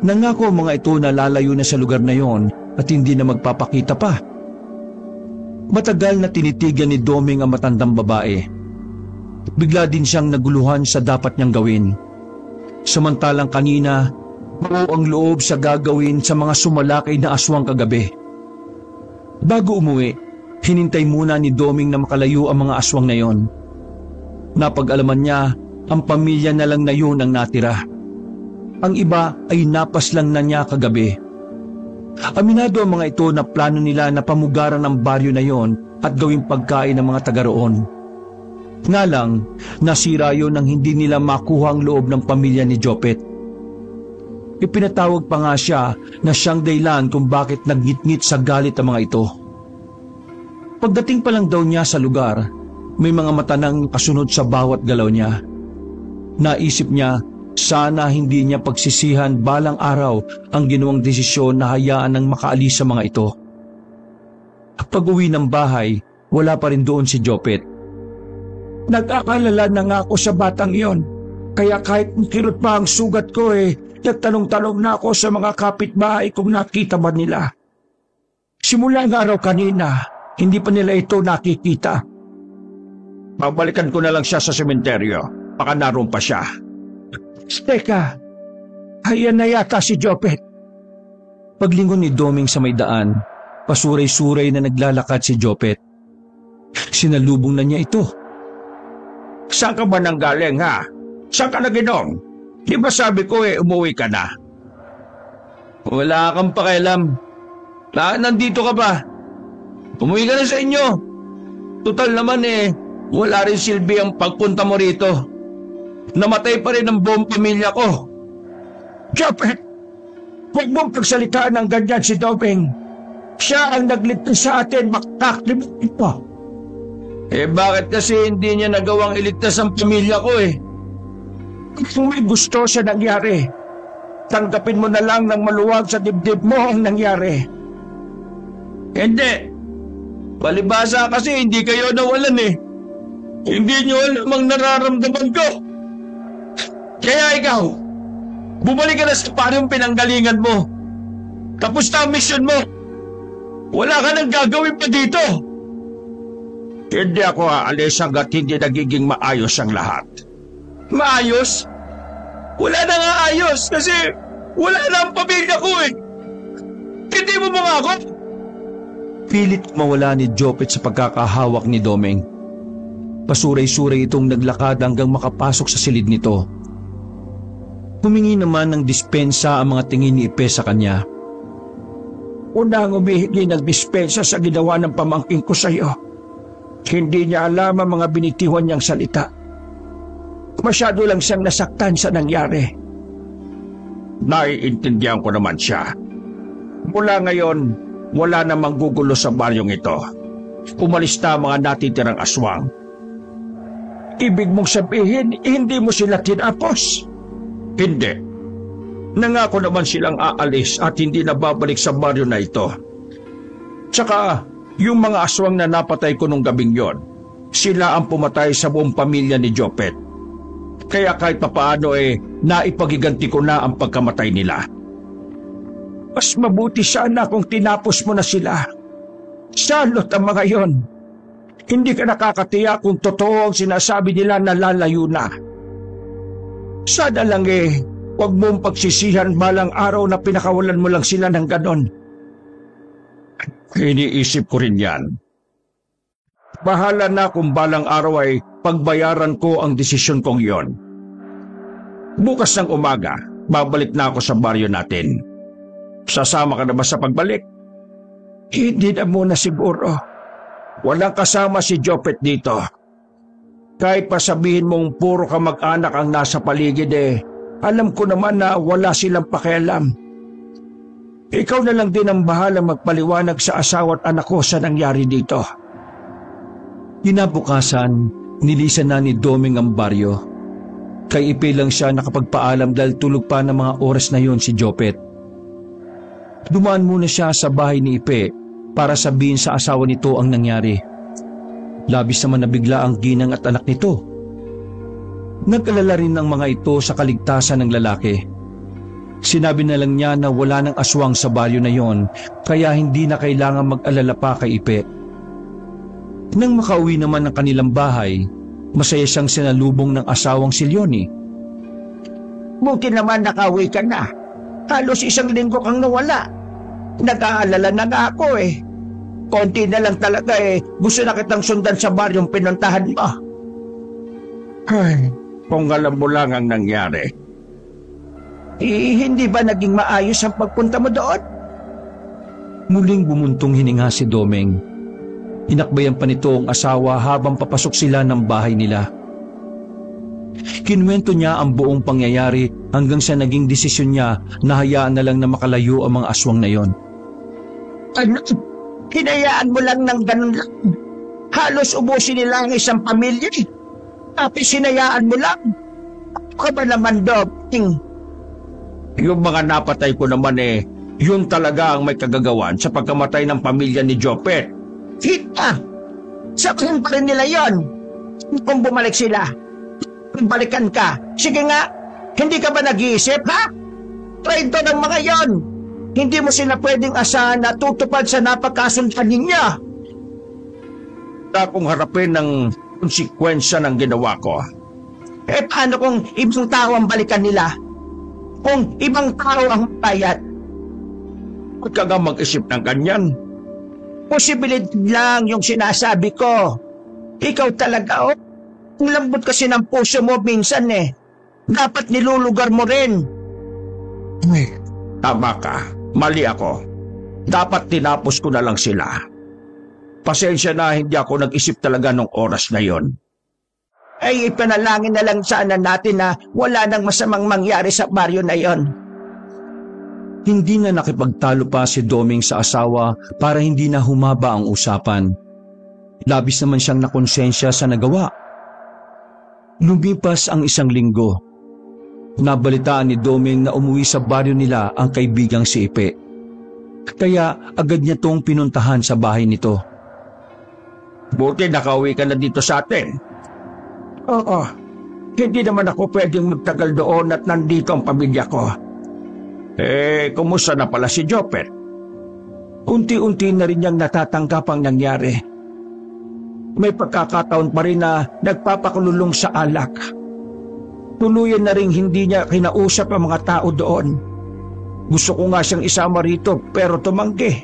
Nangako ang mga ito na lalayo na sa lugar na yon at hindi na magpapakita pa. Matagal na tinitigan ni Doming ang matandang babae. Bigla din siyang naguluhan sa dapat niyang gawin. Samantalang kanina, buo ang loob sa gagawin sa mga sumalakay na aswang kagabi. Bago umuwi, hinintay muna ni Doming na makalayo ang mga aswang na yon. Napag-alaman niya, ang pamilya na lang na yun ang natira. Ang iba ay napas lang na niya kagabi. Aminado ang mga ito na plano nila na pamugaran ang baryo na yon at gawing pagkain ng mga taga roon. Nga lang, nasira yon nang hindi nila makuha ang loob ng pamilya ni Jopet. Ipinatawag pa nga siya na siyang dahilan kung bakit naggitngit sa galit ang mga ito. Pagdating pa lang daw niya sa lugar, may mga mata nang kasunod sa bawat galaw niya. Naisip niya, sana hindi niya pagsisihan balang araw ang ginawang desisyon na hayaan ng makaalis sa mga ito. Pag-uwi ng bahay, wala pa rin doon si Jopet. Nag-aalala na nga ako sa batang iyon. Kaya kahit kirot pa ang sugat ko nagtanong-tanong na ako sa mga kapitbahay kung nakita ba nila. Simula ng araw kanina, hindi pa nila ito nakikita. Babalikan ko na lang siya sa sementeryo. Baka naroon pa siya. Teka, ayan na yata si Jopet. Paglingon ni Doming sa may daan, pasuray-suray na naglalakad si Jopet. Sinalubong na niya ito. Saan ka ba nanggaling ha? Saan ka naginom? Di ba sabi ko umuwi ka na? Wala kang pakialam. Nandito ka ba? Umuwi ka na sa inyo. Total naman wala rin silbi ang pagpunta mo rito. Namatay pa rin ang buong pamilya ko. Jopet, huwag mong pagsalitaan ng ganyan si Doming. Siya ang nagligtas sa atin, makakalimutin mo. Bakit kasi hindi niya nagawang iligtas ang pamilya ko Kung may gusto sa nangyari, tanggapin mo na lang ng maluwag sa dibdib mo ang nangyari. Hindi. Palibasa kasi hindi kayo nawalan Hindi niyo alam ang nararamdaman ko. Kaya ikaw, bumalik ka na sa parang pinanggalingan mo. Tapos na ang mission mo. Wala ka nang gagawin pa dito. Hindi ako aalis hanggat hindi nagiging maayos ang lahat. Maayos? Wala na nga ayos kasi wala na ang pamilya ko Hindi mo mga ako? Pilit mawala ni Jopet sa pagkakahawak ni Doming. Pasuray-suray itong naglakad hanggang makapasok sa silid nito. Humingi naman ng dispensa ang mga tingin ni Ipe sa kanya. Unang humihingi ng dispensa sa ginawa ng pamangking ko sa iyo. Hindi niya alam ang mga binitiwan niyang salita. Masyado lang siyang nasaktan sa nangyari. Naiintindihan ko naman siya. Mula ngayon, wala namang gugulo sa baryong ito. Umalis na ang mga natitirang aswang. Ibig mong sabihin, hindi mo sila tinapos? Hindi. Nangako naman silang aalis at hindi na babalik sa baryo na ito. Tsaka, yung mga aswang na napatay ko nung gabing yon, sila ang pumatay sa buong pamilya ni Jopet. Kaya kahit papaano naipagiganti ko na ang pagkamatay nila. Mas mabuti sana kung tinapos mo na sila. Salot ang mga yon. Hindi ka nakakatiyak kung totoo ang sinasabi nila na lalayo na. Sana lang huwag mong pagsisihan balang araw na pinakawalan mo lang sila ng ganon. Iniisip ko rin yan. Bahala na kung balang araw ay pagbayaran ko ang desisyon kong iyon. Bukas ng umaga, babalik na ako sa baryo natin. Sasama ka na ba sa pagbalik? Hindi na muna siguro. Walang kasama si Jopet dito. Kahit pasabihin mong puro ka mag-anak ang nasa paligid alam ko naman na wala silang pakialam. Ikaw na lang din ang bahalang magpaliwanag sa asawa at anak ko sa nangyari dito. Kinabukasan, nilisan na ni Doming ang baryo. Kay Ipe lang siya nakapagpaalam dahil tulog pa ng mga oras na yon si Jopet. Dumaan muna siya sa bahay ni Ipe para sabihin sa asawa nito ang nangyari. Labis naman nabigla ang ginang at anak nito. Nag-alala rin ng mga ito sa kaligtasan ng lalaki. Sinabi na lang niya na wala ng aswang sa baryo na yon, kaya hindi na kailangan mag-alala pa kay Ipe. Nang makauwi naman ng kanilang bahay, masaya siyang sinalubong ng asawang si Leonie. Buti naman nakauwi ka na. Halos 1 linggo kang nawala. Nag-aalala na nga ako Konti na lang talaga gusto na kitang sundan sa baryong pinuntahan mo. Ay, kung alam mo lang ang nangyari. Hindi ba naging maayos ang pagpunta mo doon? Muling bumuntong hininga si Domeng. Inakbayan pa nito ang asawa habang papasok sila ng bahay nila. Kinuwento niya ang buong pangyayari hanggang sa naging desisyon niya na hayaan na lang na makalayo ang mga aswang na yon. Ano? Hinayaan mo lang ng ganun lang. Halos ubusin nila ang isang pamilya. Tapos hinayaan mo lang. Ano ka ba naman, Domeng? Yung mga napatay ko naman yun talaga ang may kagagawan sa pagkamatay ng pamilya ni Jopet. Kita! Sakin pa rin nila yon. Kung bumalik sila, balikan ka. Sige nga, hindi ka ba nag-iisip, ha? Traitor ng mga yon. Hindi mo sila pwedeng asahan na tutupad sa napagkasundan ninyo. Akong harapin ng konsekwensya ng ginawa ko. Paano kung ibang tao ang balikan nila? Kung ibang tao ang bayad? Huwag ka nga mag-isip ng ganyan. Posibilidad lang yung sinasabi ko. Ikaw talaga, ang lambot kasi ng puso mo minsan Dapat nilulugar mo rin. Tama ka. Mali ako. Dapat tinapos ko na lang sila. Pasensya na hindi ako nag-isip talaga nung oras na yon. Ipanalangin na lang sana natin na wala nang masamang mangyari sa baryo na yon. Hindi na nakipagtalo pa si Domeng sa asawa para hindi na humaba ang usapan. Labis naman siyang nakonsensya sa nagawa. Lumipas ang isang linggo. Nabalitaan ni Domeng na umuwi sa baryo nila ang kaibigang si Ipe. Kaya agad niya tong pinuntahan sa bahay nito. Buti nakauwi ka na dito sa atin. Oo. Hindi naman ako pwedeng magtagal doon at nandito ang pamilya ko. Kumusta na pala si Jopet? Unti-unti na rin niyang natatanggap ang nangyari. May pagkakataon pa rin na nagpapakululong sa alak. Tuluyan na rin hindi niya kinausap ang mga tao doon. Gusto ko nga siyang isama rito pero tumanggi.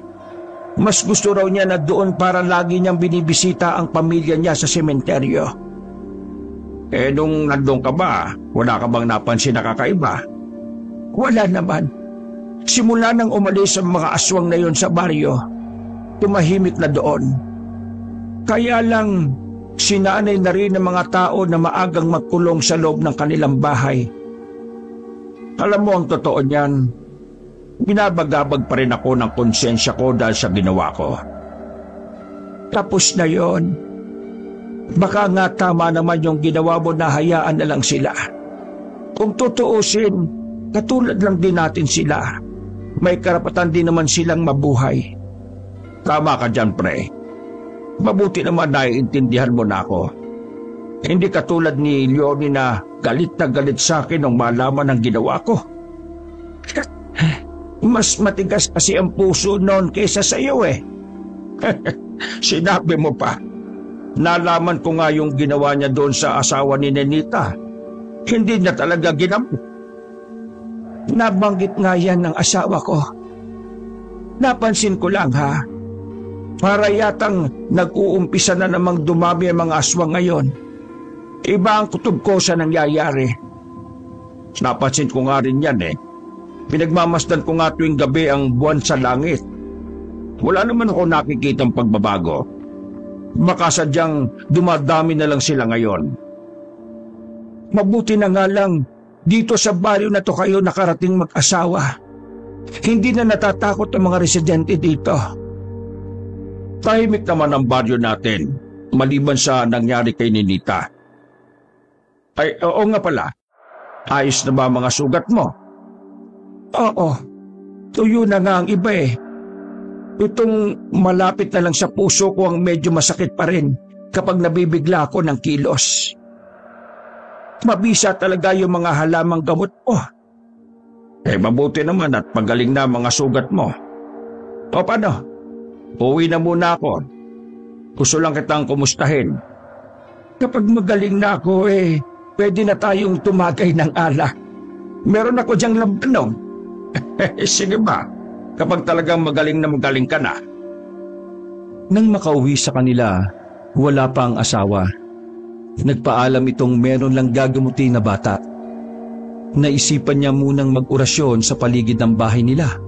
Mas gusto raw niya na doon para lagi niyang binibisita ang pamilya niya sa sementeryo. Nung nandun ka ba, wala ka bang napansin na kakaiba? Wala naman. Simula nang umalis ang mga aswang na yon sa baryo, tumahimik na doon. Kaya lang, sinanay na rin ng mga tao na maagang magkulong sa loob ng kanilang bahay. Alam mo ang totoo niyan, binabagabag pa rin ako ng konsensya ko dahil sa ginawa ko. Tapos na yon. Baka nga tama naman yung ginawa mo na hayaan na lang sila. Kung tutuusin, katulad lang din natin sila. May karapatan din naman silang mabuhay. Tama ka dyan, pre. Mabuti naman naiintindihan mo na ako. Hindi katulad ni Leonie na galit sa akin nung malaman ang ginawa ko. Mas matigas kasi ang puso noon kaysa sa iyo Sinabi mo pa. Nalaman ko nga yung ginawa niya doon sa asawa ni Nenita. Hindi niya talaga ginamit. Nabanggit nga yan ng asawa ko. Napansin ko lang para yatang nag-uumpisa na namang dumami ang mga aswang ngayon. Iba ang kutob ko sa nangyayari. Napansin ko nga rin yan Pinagmamasdan ko nga tuwing gabi ang buwan sa langit. Wala naman ako nakikitang pagbabago. Baka sadyang dumadami na lang sila ngayon. Mabuti na nga lang dito sa baryo na to kayo nakarating mag-asawa. Hindi na natatakot ang mga residente dito. Tahimik naman ang baryo natin, maliban sa nangyari kay Ninita. Oo nga pala, ayos na ba mga sugat mo? Oo, tuyo na nga ang iba Itong malapit na lang sa puso ko ang medyo masakit pa rin kapag nabibigla ako ng kilos. Mabisa talaga yung mga halamang gamot mo. Mabuti naman at magaling na mga sugat mo. O paano? Uwi na muna ako. Gusto lang kitang kumustahin. Kapag magaling na ako pwede na tayong tumagay ng alak. Meron ako diyang labanog. Sige ba? Kapag talagang magaling ka na. Nang makauwi sa kanila, wala pa ang asawa. Nagpaalam itong meron lang gagamutin na bata. Naisipan niya munang mag-orasyon sa paligid ng bahay nila.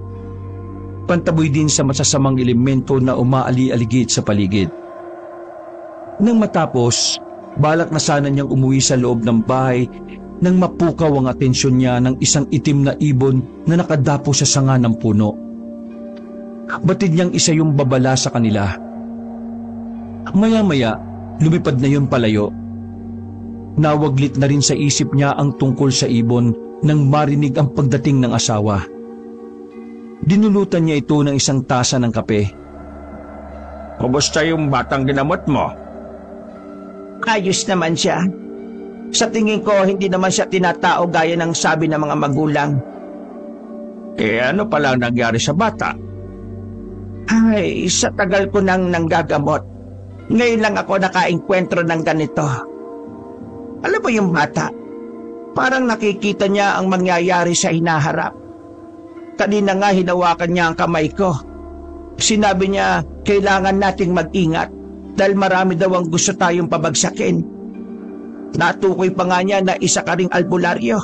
pantaboy din sa masasamang elemento na umaali-aligid sa paligid. Nang matapos, balak na sana niyang umuwi sa loob ng bahay nang mapukaw ang atensyon niya ng isang itim na ibon na nakadapo sa sanga ng puno. Batid niyang isa yung babala sa kanila. Maya-maya, lumipad na yun palayo. Nawaglit na rin sa isip niya ang tungkol sa ibon nang marinig ang pagdating ng asawa. Dinulutan niya ito ng isang tasa ng kape. Kumusta yung batang ginamot mo? Ayos naman siya. Sa tingin ko, hindi naman siya tinatao gaya ng sabi ng mga magulang. Ano palang nangyari sa bata? Ay, sa tagal ko nang nanggagamot. Ngayon lang ako nakaengkwentro ng ganito. Alam mo yung bata? Parang nakikita niya ang mangyayari sa hinaharap. Kanina nga hinawakan niya ang kamay ko. Sinabi niya, kailangan nating mag-ingat dahil marami daw ang gusto tayong pabagsakin. Natukoy pa nga niya na isa ka ring albularyo.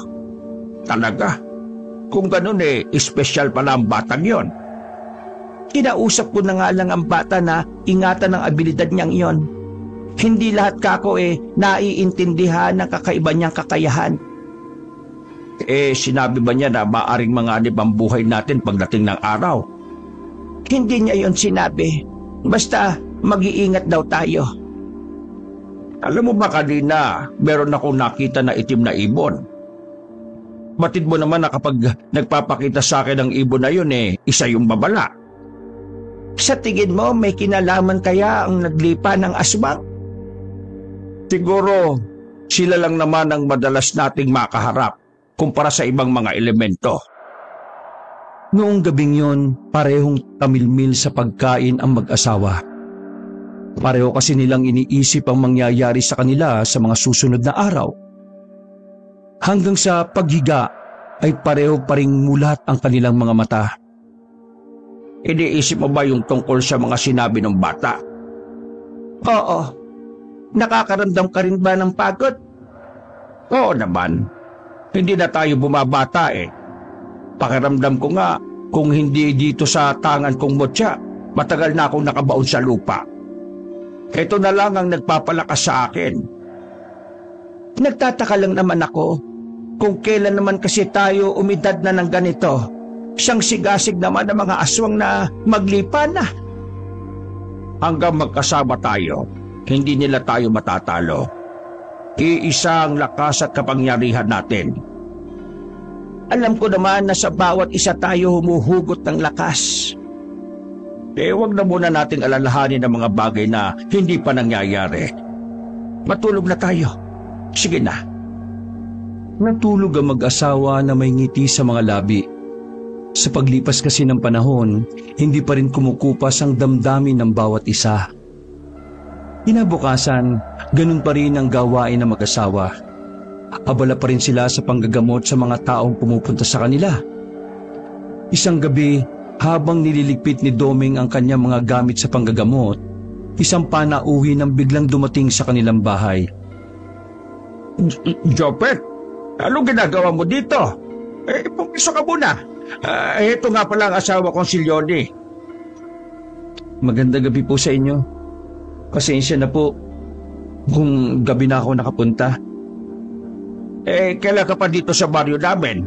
Talaga? Kung ganun espesyal pala ang batang yon. Kinausap ko na nga lang ang bata na ingatan ang abilidad niyang iyon. Hindi lahat kako naiintindihan ng kakaiba niyang kakayahan. Sinabi ba niya na maaring manganib ang buhay natin pagdating ng araw? Hindi niya yon sinabi. Basta mag-iingat daw tayo. Alam mo ba kanina, meron akong nakita na itim na ibon. Batid mo naman na kapag nagpapakita sa akin ang ibon na yun isa yung babala. Sa tingin mo, may kinalaman kaya ang naglipa ng aswang? Siguro, sila lang naman ang madalas nating makaharap kumpara sa ibang mga elemento. Noong gabing yon, parehong tamilmil sa pagkain ang mag-asawa. Pareho kasi nilang iniisip ang mangyayari sa kanila sa mga susunod na araw. Hanggang sa paghiga ay pareho pa ring mulat ang kanilang mga mata. Iniisip mo ba yung tungkol sa mga sinabi ng bata? Oo. Nakakaramdam ka rin ba ng pagod? Oo naman. Hindi na tayo bumabata Pakiramdam ko nga, kung hindi dito sa tangan kong mutya, matagal na akong nakabaon sa lupa. Ito na lang ang nagpapalakas sa akin. Nagtataka lang naman ako kung kailan naman kasi tayo umidad na ng ganito. Siyang sigasig naman ng mga aswang na maglipa na. Hanggang magkasama tayo, hindi nila tayo matatalo. Iisa ang lakas at kapangyarihan natin. Alam ko naman na sa bawat isa tayo humuhugot ng lakas. Wag na muna nating alalahanin ang mga bagay na hindi pa nangyayari. Matulog na tayo. Sige na. Natulog ang mag-asawa na may ngiti sa mga labi. Sa paglipas kasi ng panahon, hindi pa rin kumukupas ang damdamin ng bawat isa. Kinabukasan, ganun pa rin ang gawain ng mag-asawa. Abala pa rin sila sa panggagamot sa mga taong pumupunta sa kanila. Isang gabi, habang nililigpit ni Doming ang kanyang mga gamit sa panggagamot, isang panauhi nang biglang dumating sa kanilang bahay. Jopet, anong ginagawa mo dito? Pumiso ka muna. Ito nga pala ang asawa kong si Leonie. Magandang gabi po sa inyo. Pasensya na po kung gabi na ako nakapunta. Kailan ka pa dito sa baryo namin?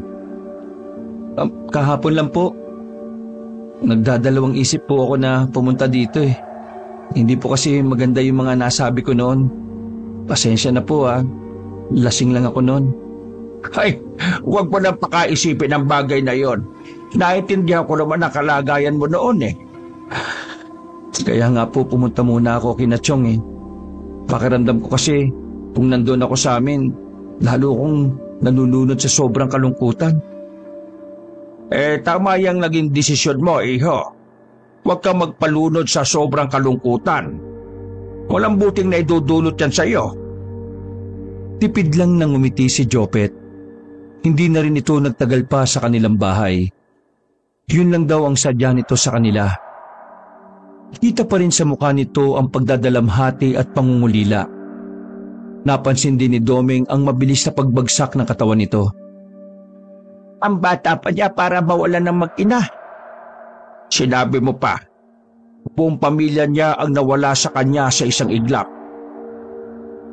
Kahapon lang po. Nagdadalawang isip po ako na pumunta dito Hindi po kasi maganda yung mga nasabi ko noon. Pasensya na po Lasing lang ako noon. Ay, huwag mo nang pakaisipin ang bagay na yon. Naintindihan ko naman ang kalagayan mo noon Kaya nga po pumunta muna ako kina Chong Pakiramdam ko kasi kung nandun ako sa amin, lalo kong nalulunod sa sobrang kalungkutan. Tama yung naging desisyon mo, iho. Huwag kang magpalunod sa sobrang kalungkutan. Walang buting na idudulot yan sa'yo. Tipid lang nang umiti si Jopet. Hindi na rin ito nagtagal pa sa kanilang bahay. Yun lang daw ang sadya nito sa kanila. Kita pa rin sa mukha nito ang pagdadalamhati at pangungulila. Napansin din ni Doming ang mabilis na pagbagsak ng katawan nito. Ang bata pa niya para mawalan ng mag-ina. Sinabi mo pa, buong pamilya niya ang nawala sa kanya sa isang iglap.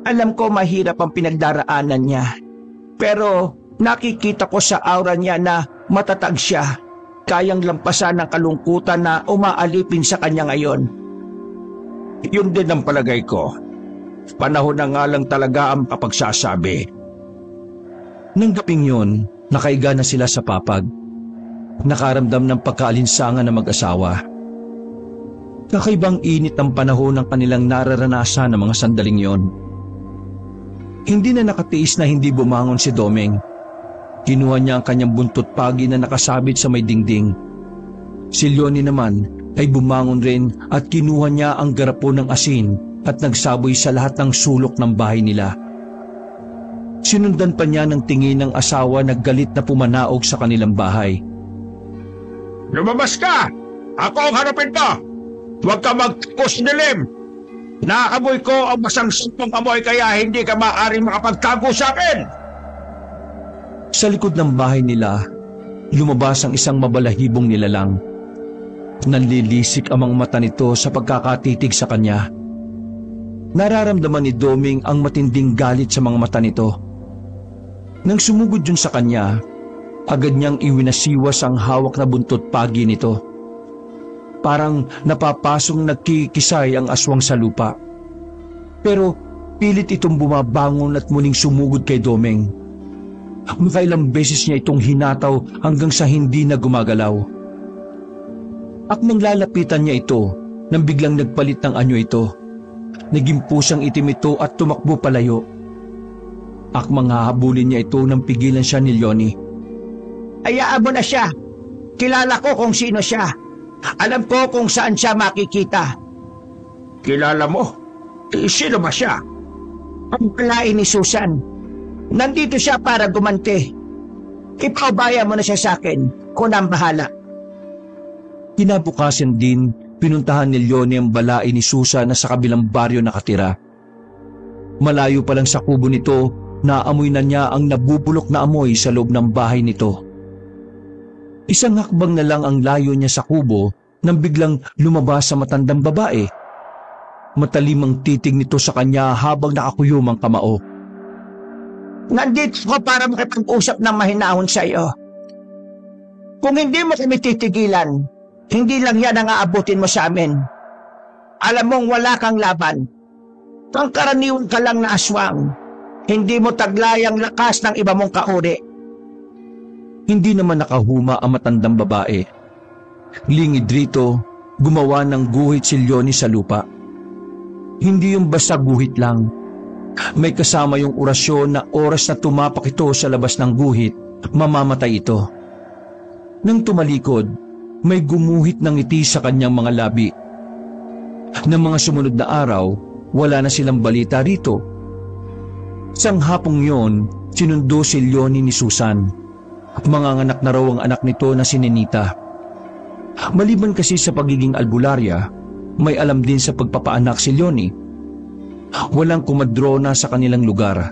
Alam ko mahirap ang pinagdaraanan niya, pero nakikita ko sa aura niya na matatag siya, kayang lampasan ng kalungkutan na umaalipin sa kanya ngayon. Yun din ang palagay ko. Panahon na nga lang talaga ang kapagsasabi. Nang gabing yun, nakaiga na sila sa papag. Nakaramdam ng pagkaalinsangan ng mag-asawa. Kakaibang init ang panahon ng kanilang nararanasan ng mga sandaling yon. Hindi na nakatiis na hindi bumangon si Domeng. Kinuha niya ang kanyang buntot pagi na nakasabit sa may dingding. Si Leonie naman ay bumangon rin at kinuha niya ang garapon ng asin at nagsaboy sa lahat ng sulok ng bahay nila. Sinundan pa niya ng tingin ng asawa na galit na pumanaog sa kanilang bahay. Lumabas ka! Ako ang harapin mo! Huwag ka magkusnilim! Nakakamoy ko ang masang sampang amoy kaya hindi ka maaaring makapagtago sa akin! Sa likod ng bahay nila, lumabas ang isang mabalahibong nilalang. Nanlilisik ang mga mata nito sa pagkakatitig sa kanya. Nararamdaman ni Doming ang matinding galit sa mga mata nito. Nang sumugod yun sa kanya, agad niyang iwinasiwas ang hawak na buntot pagi nito. Parang napapasong nagkikisay ang aswang sa lupa. Pero pilit itong bumabangon at muling sumugod kay Domeng. Makailang beses niya itong hinataw hanggang sa hindi na gumagalaw. At nang lalapitan niya ito, nang biglang nagpalit ng anyo ito. Naging pusang itim ito at tumakbo palayo. Akmang hahabulin niya ito nang pigilan siya ni Leonie. Hayaan mo na siya. Kilala ko kung sino siya. Alam ko kung saan siya makikita. Kilala mo? Sino ba siya? Ang palain ni Susan. Nandito siya para gumante. Ipaubaya mo na siya sa akin. Kunang bahala. Kinabukasan din, pinuntahan ni Leonie ang balain ni Susan na sa kabilang baryo nakatira. Malayo pa lang sa kubo nito, naamoy na niya ang nabubulok na amoy sa loob ng bahay nito. Isang hakbang na lang ang layo niya sa kubo nang biglang lumabas sa matandang babae. Matalim ang titig nito sa kanya habang nakakuyom ang kamao. Nandito ko para makipag-usap ng mahinahon sa iyo. Kung hindi mo kami titigilan, hindi lang yan ang aabutin mo sa amin. Alam mong wala kang laban. Pangkaraniwan ka lang na aswang. Hindi mo taglay ang lakas ng iba mong kauri. Hindi naman nakahuma ang matandang babae. Lingid rito, gumawa ng guhit si Leonie sa lupa. Hindi yung basta guhit lang. May kasama yung orasyon na oras na tumapak ito sa labas ng guhit, mamamatay ito. Nang tumalikod, may gumuhit ng ngiti sa kanyang mga labi. Nang mga sumunod na araw, wala na silang balita rito. Sang hapong yon, sinundo si Leonie ni Susan. Manganganak na raw ang anak nito na si Nenita. Maliban kasi sa pagiging albularya, may alam din sa pagpapaanak si Leonie. Walang kumadrona sa kanilang lugar.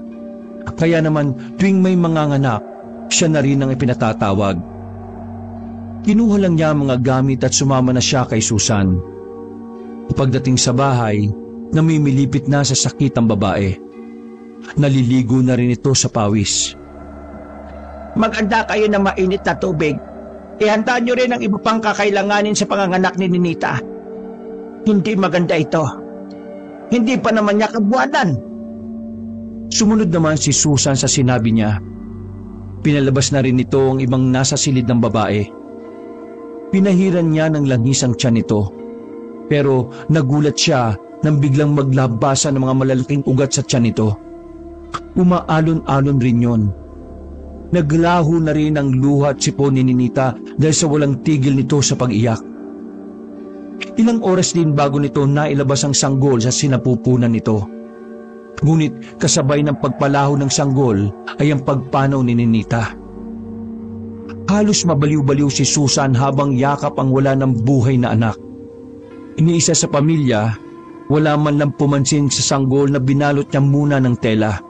Kaya naman tuwing may manganganak, siya na rin ang ipinatatawag. Kinuha lang niya ang mga gamit at sumama na siya kay Susan. Pagdating sa bahay, namimilipit na sa sakit ang babae. Naliligo na rin ito sa pawis. Maganda kayo ng mainit na tubig. Ihanda nyo rin ang iba pang kakailanganin sa panganganak ni Ninita. Hindi maganda ito. Hindi pa naman niya kabuwanan. Sumunod naman si Susan sa sinabi niya. Pinalabas na rin nito ang ibang nasa silid ng babae. Pinahiran niya ng langis ang tiyan nito. Pero nagulat siya nang biglang maglabasan ng mga malalaking ugat sa tiyan nito. Umaalon-alon rin yon. Naglaho na rin ang luha at sipon ni Ninita dahil sa walang tigil nito sa pag-iyak. Ilang oras din bago nito nailabas ang sanggol sa sinapupunan nito. Ngunit kasabay ng pagpalaho ng sanggol ay ang pagpanaw ni Ninita. Halos mabaliw-baliw si Susan habang yakap ang wala ng buhay na anak. Iniisa sa pamilya, wala man lang pumansin sa sanggol na binalot niya muna ng tela.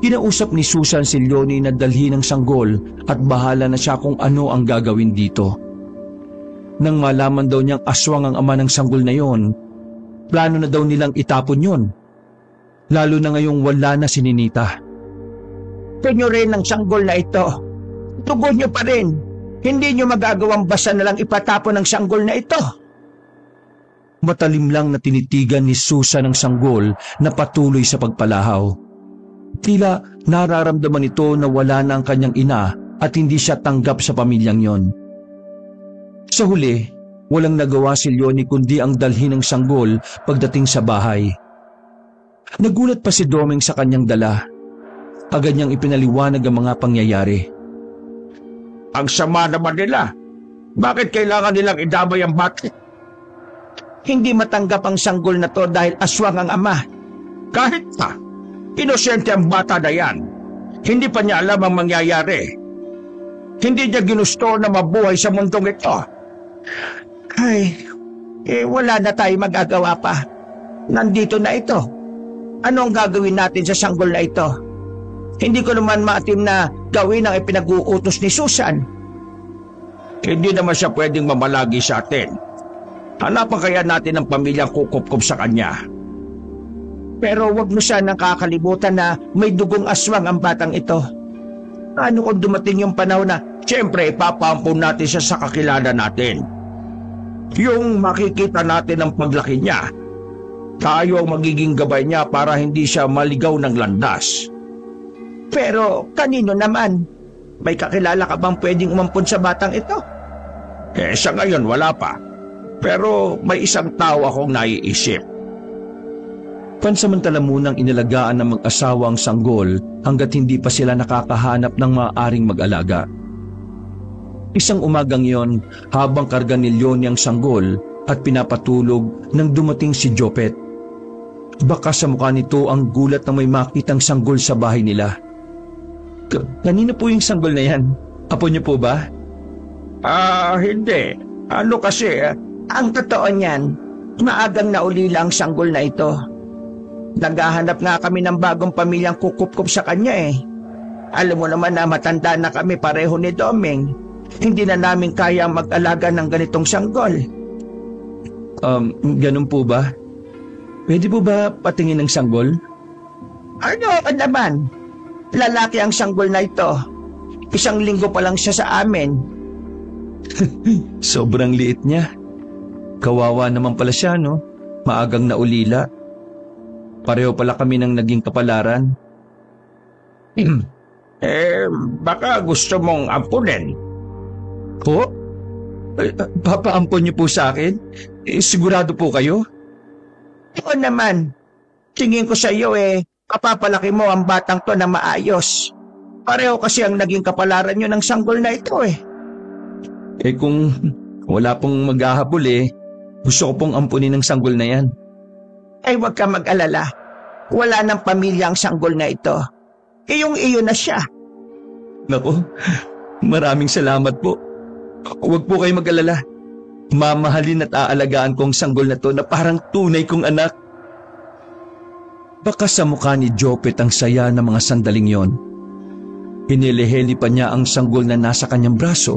Kinausap ni Susan si Leonie na dalhin ang sanggol at bahala na siya kung ano ang gagawin dito. Nang malaman daw niyang aswang ang ama ng sanggol na yon, plano na daw nilang itapon yon. Lalo na ngayong wala na si Ninita. Penyo rin ang sanggol na ito. Tugon niyo pa rin. Hindi niyo magagawang basta na lang ipatapon ang sanggol na ito. Matalim lang na tinitigan ni Susan ang sanggol na patuloy sa pagpalahaw. Tila nararamdaman ito na wala na ang kanyang ina at hindi siya tanggap sa pamilyang yon. Sa huli, walang nagawa si Leonie kundi ang dalhin ng sanggol pagdating sa bahay. Nagulat pa si Domeng sa kanyang dala. Agad niyang ipinaliwanag ang mga pangyayari. Ang sama naman nila. Bakit kailangan nilang idamay ang bata? Hindi matanggap ang sanggol na to dahil aswang ang ama. Kahit pa, inosente ang bata na yan. Hindi pa niya alam ang mangyayari. Hindi niya ginusto na mabuhay sa mundong ito. Ay, wala na tayo magagawa pa. Nandito na ito. Ano ang gagawin natin sa sanggol na ito? Hindi ko naman maatim na gawin ang ipinag-uutos ni Susan. Hindi naman siya pwedeng mamalagi sa atin. Hanapan kaya natin ang pamilyang kukupkup sa kanya. Pero wag mo siya nang kakalimutan na may dugong aswang ang batang ito. Ano kung dumating yung panahon na siyempre ipapampun natin siya sa kakilala natin? Yung makikita natin ang paglaki niya, tayo ang magiging gabay niya para hindi siya maligaw ng landas. Pero kanino naman? May kakilala ka bang pwedeng umampun sa batang ito? Sa ngayon wala pa. Pero may isang tao akong naiisip. Pansamantala munang inalagaan ng mag-asawa ang sanggol hanggat hindi pa sila nakakahanap ng maaaring mag-alaga. Isang umagang yon, habang karga ni Leonie ang sanggol at pinapatulog nang dumating si Jopet. Baka sa mukha nito ang gulat na may makitang sanggol sa bahay nila. Kanino po yung sanggol na yan? Apo niyo po ba? Hindi. Ano kasi, ang totoo niyan, maagang naulila ang sanggol na ito. Naghahanap nga kami ng bagong pamilyang kukupkup sa kanya eh. Alam mo naman na matanda na kami pareho ni Domeng. Hindi na namin kaya mag-alaga ng ganitong sanggol. Ganun po ba? Pwede po ba patingin ng sanggol? Ano naman? Lalaki ang sanggol na ito. 1 linggo pa lang siya sa amin. Sobrang liit niya. Kawawa naman pala siya, no? Maagang naulila. Pareho pala kami ng naging kapalaran. Baka gusto mong ampunin. Ho? Papaampon niyo po sa akin? Sigurado po kayo? Oo naman. Tingin ko sa iyo kapapalaki mo ang batang to na maayos. Pareho kasi ang naging kapalaran nyo ng sanggol na ito eh. Kung wala pong maghahabol gusto ko pong ampunin ng sanggol na yan. Ay huwag ka mag-alala. Wala ng pamilya ang sanggol na ito. Iyong-iyo na siya. Naku, maraming salamat po. Huwag po kayo mag-alala. Mamahalin at aalagaan ko ang sanggol na to na parang tunay kong anak. Baka sa mukha ni Jopet ang saya ng mga sandaling yon. Hiniliheli pa niya ang sanggol na nasa kanyang braso.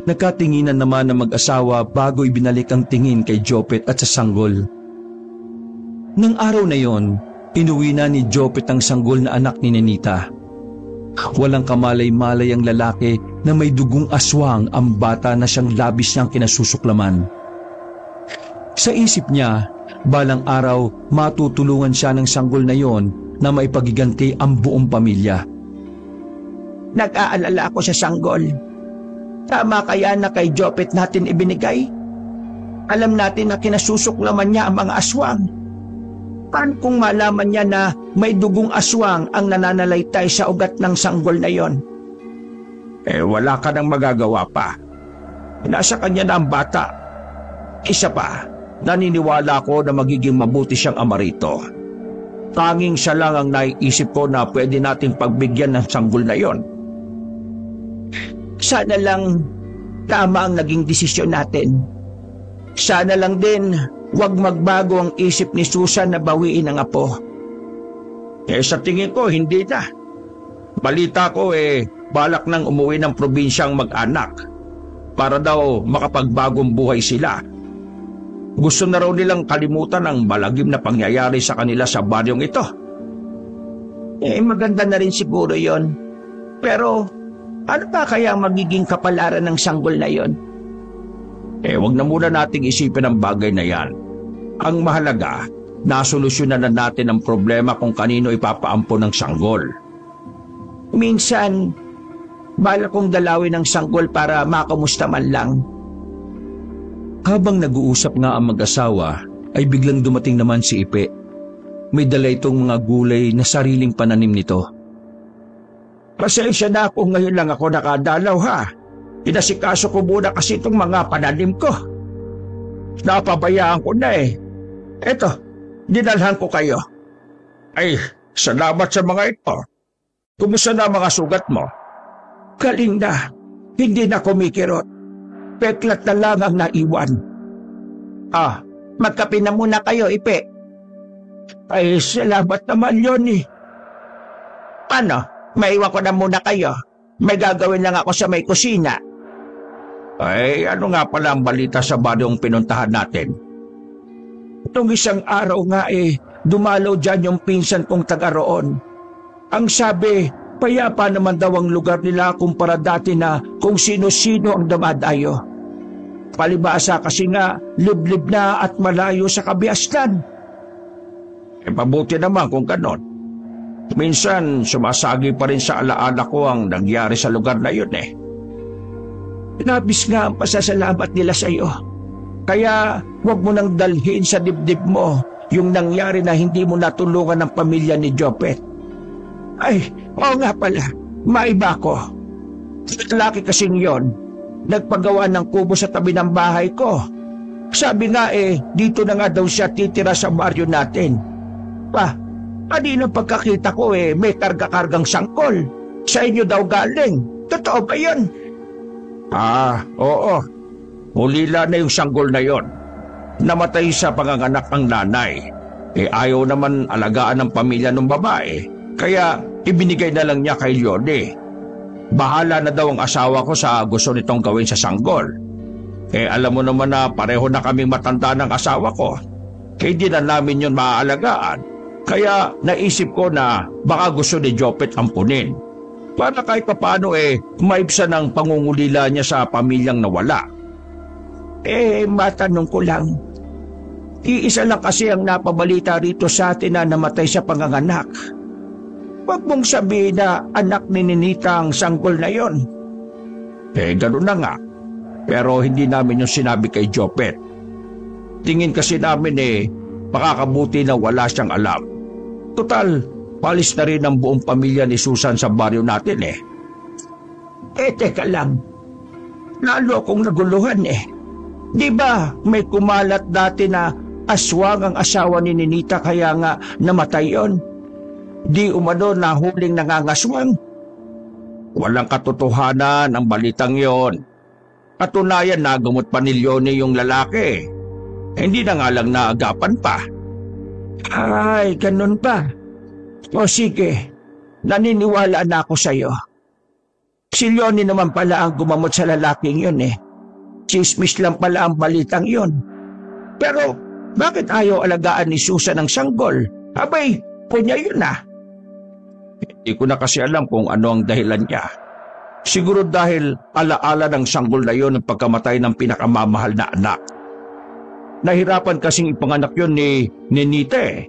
Nagkatinginan naman ng mag-asawa bago ibinalik ang tingin kay Jopet at sa sanggol. Nang araw na yon, inuwi na ni Jopet ang sanggol na anak ni Ninita. Walang kamalay-malay ang lalaki na may dugong aswang ang bata na siyang labis niyang kinasusuklaman. Sa isip niya, balang araw matutulungan siya ng sanggol na yon na maipagiganti ang buong pamilya. Nag-aalala ako sa sanggol. Tama kaya na kay Jopet natin ibinigay? Alam natin na kinasusuklaman niya ang mga aswang. Paano kung malaman niya na may dugong aswang ang nananalaytay sa ugat ng sanggol na yon? Wala ka nang magagawa pa. Nasa kanya na ang bata. Isa pa, naniniwala ko na magiging mabuti siyang ama rito. Tanging siya lang ang naiisip ko na pwede nating pagbigyan ng sanggol na yon. Sana lang tama ang naging desisyon natin. Sana lang din huwag magbago ang isip ni Susan na bawiin ang apo. Sa tingin ko, hindi na. Balita ko balak nang umuwi ng probinsyang mag-anak. para daw makapagbagong buhay sila. Gusto na raw nilang kalimutan ang malagim na pangyayari sa kanila sa baryong ito. Maganda na rin siguro yon. Pero ano pa kaya magiging kapalaran ng sanggol na yon? Wag na muna nating isipin ang bagay na yan. Ang mahalaga, nasolusyonan na natin ang problema kung kanino ipapaampo ng sanggol. Minsan, bala kong dalawin ng sanggol para makamusta man lang. Habang nag-uusap nga ang mag-asawa, ay biglang dumating naman si Ipe. May dala itong mga gulay na sariling pananim nito. Pasensya na kung ngayon lang ako nakadalaw ha. Pinasikaso ko muna kasi itong mga pananim ko. Napabayaan ko na eh. Eto, dinalhan ko kayo. Ay, salamat sa mga ito. Kumusta na mga sugat mo? Galing na. Hindi na kumikirot. Peklat na lang ang naiwan. Magkape na muna kayo, Ipe. Ay, salamat naman yun eh. Paano? Maiwan ko na muna kayo. May gagawin lang ako sa may kusina. Ay, ano nga pala ang balita sa baryong pinuntahan natin? Itong isang araw nga dumalaw dyan yung pinsan kong taga roon. Ang sabi, payapa naman daw ang lugar nila kumpara dati na kung sino-sino ang dumadayo. Palibasa kasi nga, liblib na at malayo sa kabiasnan. Mabuti naman kung ganon. Minsan, sumasagi pa rin sa alaala ko ang nangyari sa lugar na yun eh. Labis nga ang pasasalamat nila sa iyo. Kaya, huwag mo nang dalhin sa dibdib mo yung nangyari na hindi mo natulungan ng pamilya ni Jopet. Ay, oo nga pala, maiba ko. Lalaki kasing yon, nagpagawa ng kubo sa tabi ng bahay ko. Sabi nga dito na nga daw siya titira sa baryo natin. Kanina pagkakita ko may karga-kargang sangkol. Sa inyo daw galing. Totoo ba yun? Oo. Hulila na yung sanggol na yon. Namatay sa panganganak ng nanay. Ayaw naman alagaan ng pamilya ng babae. Kaya ibinigay na lang niya kay Leone. Bahala na daw ang asawa ko sa gusto nitong gawin sa sanggol. Alam mo naman na pareho na kaming matanda ng asawa ko. Kaya di na namin yun maaalagaan. Kaya naisip ko na baka gusto ni Jopet ampunin. Para kahit papaano maibsan ang pangungulila niya sa pamilyang nawala. Matanong ko lang. Iisa lang kasi ang napabalita rito sa atin na namatay sa panganganak. Huwag mong sabihin na anak ni Ninita ang sanggol na yon. Ganun na nga. Pero hindi namin yung sinabi kay Jopet. Tingin kasi namin makakabuti na wala siyang alam. Total, palis na rin ang buong pamilya ni Susan sa baryo natin Teka lang. Lalo akong naguluhan Di ba may kumalat dati na aswang ang asawa ni Ninita kaya nga namatay yon? Di umano na huling nangangaswang? Walang katotohanan ang balitang yon. Katunayan na gamot pa ni Leone yung lalaki. Hindi na nga lang naagapan pa. Ay, ganun pa. O sige, naniniwala na ako sa'yo. Si Leone naman pala ang gumamot sa lalaking yun Chismis lang pala ang balitang yun. Pero bakit ayaw alagaan ni Susan ang sanggol? Abay, punya yun Hindi ko na kasi alam kung ano ang dahilan niya. Siguro dahil alaala ng sanggol na yun ang pagkamatay ng pinakamamahal na anak. Nahirapan kasing ipanganak yun ni Ninita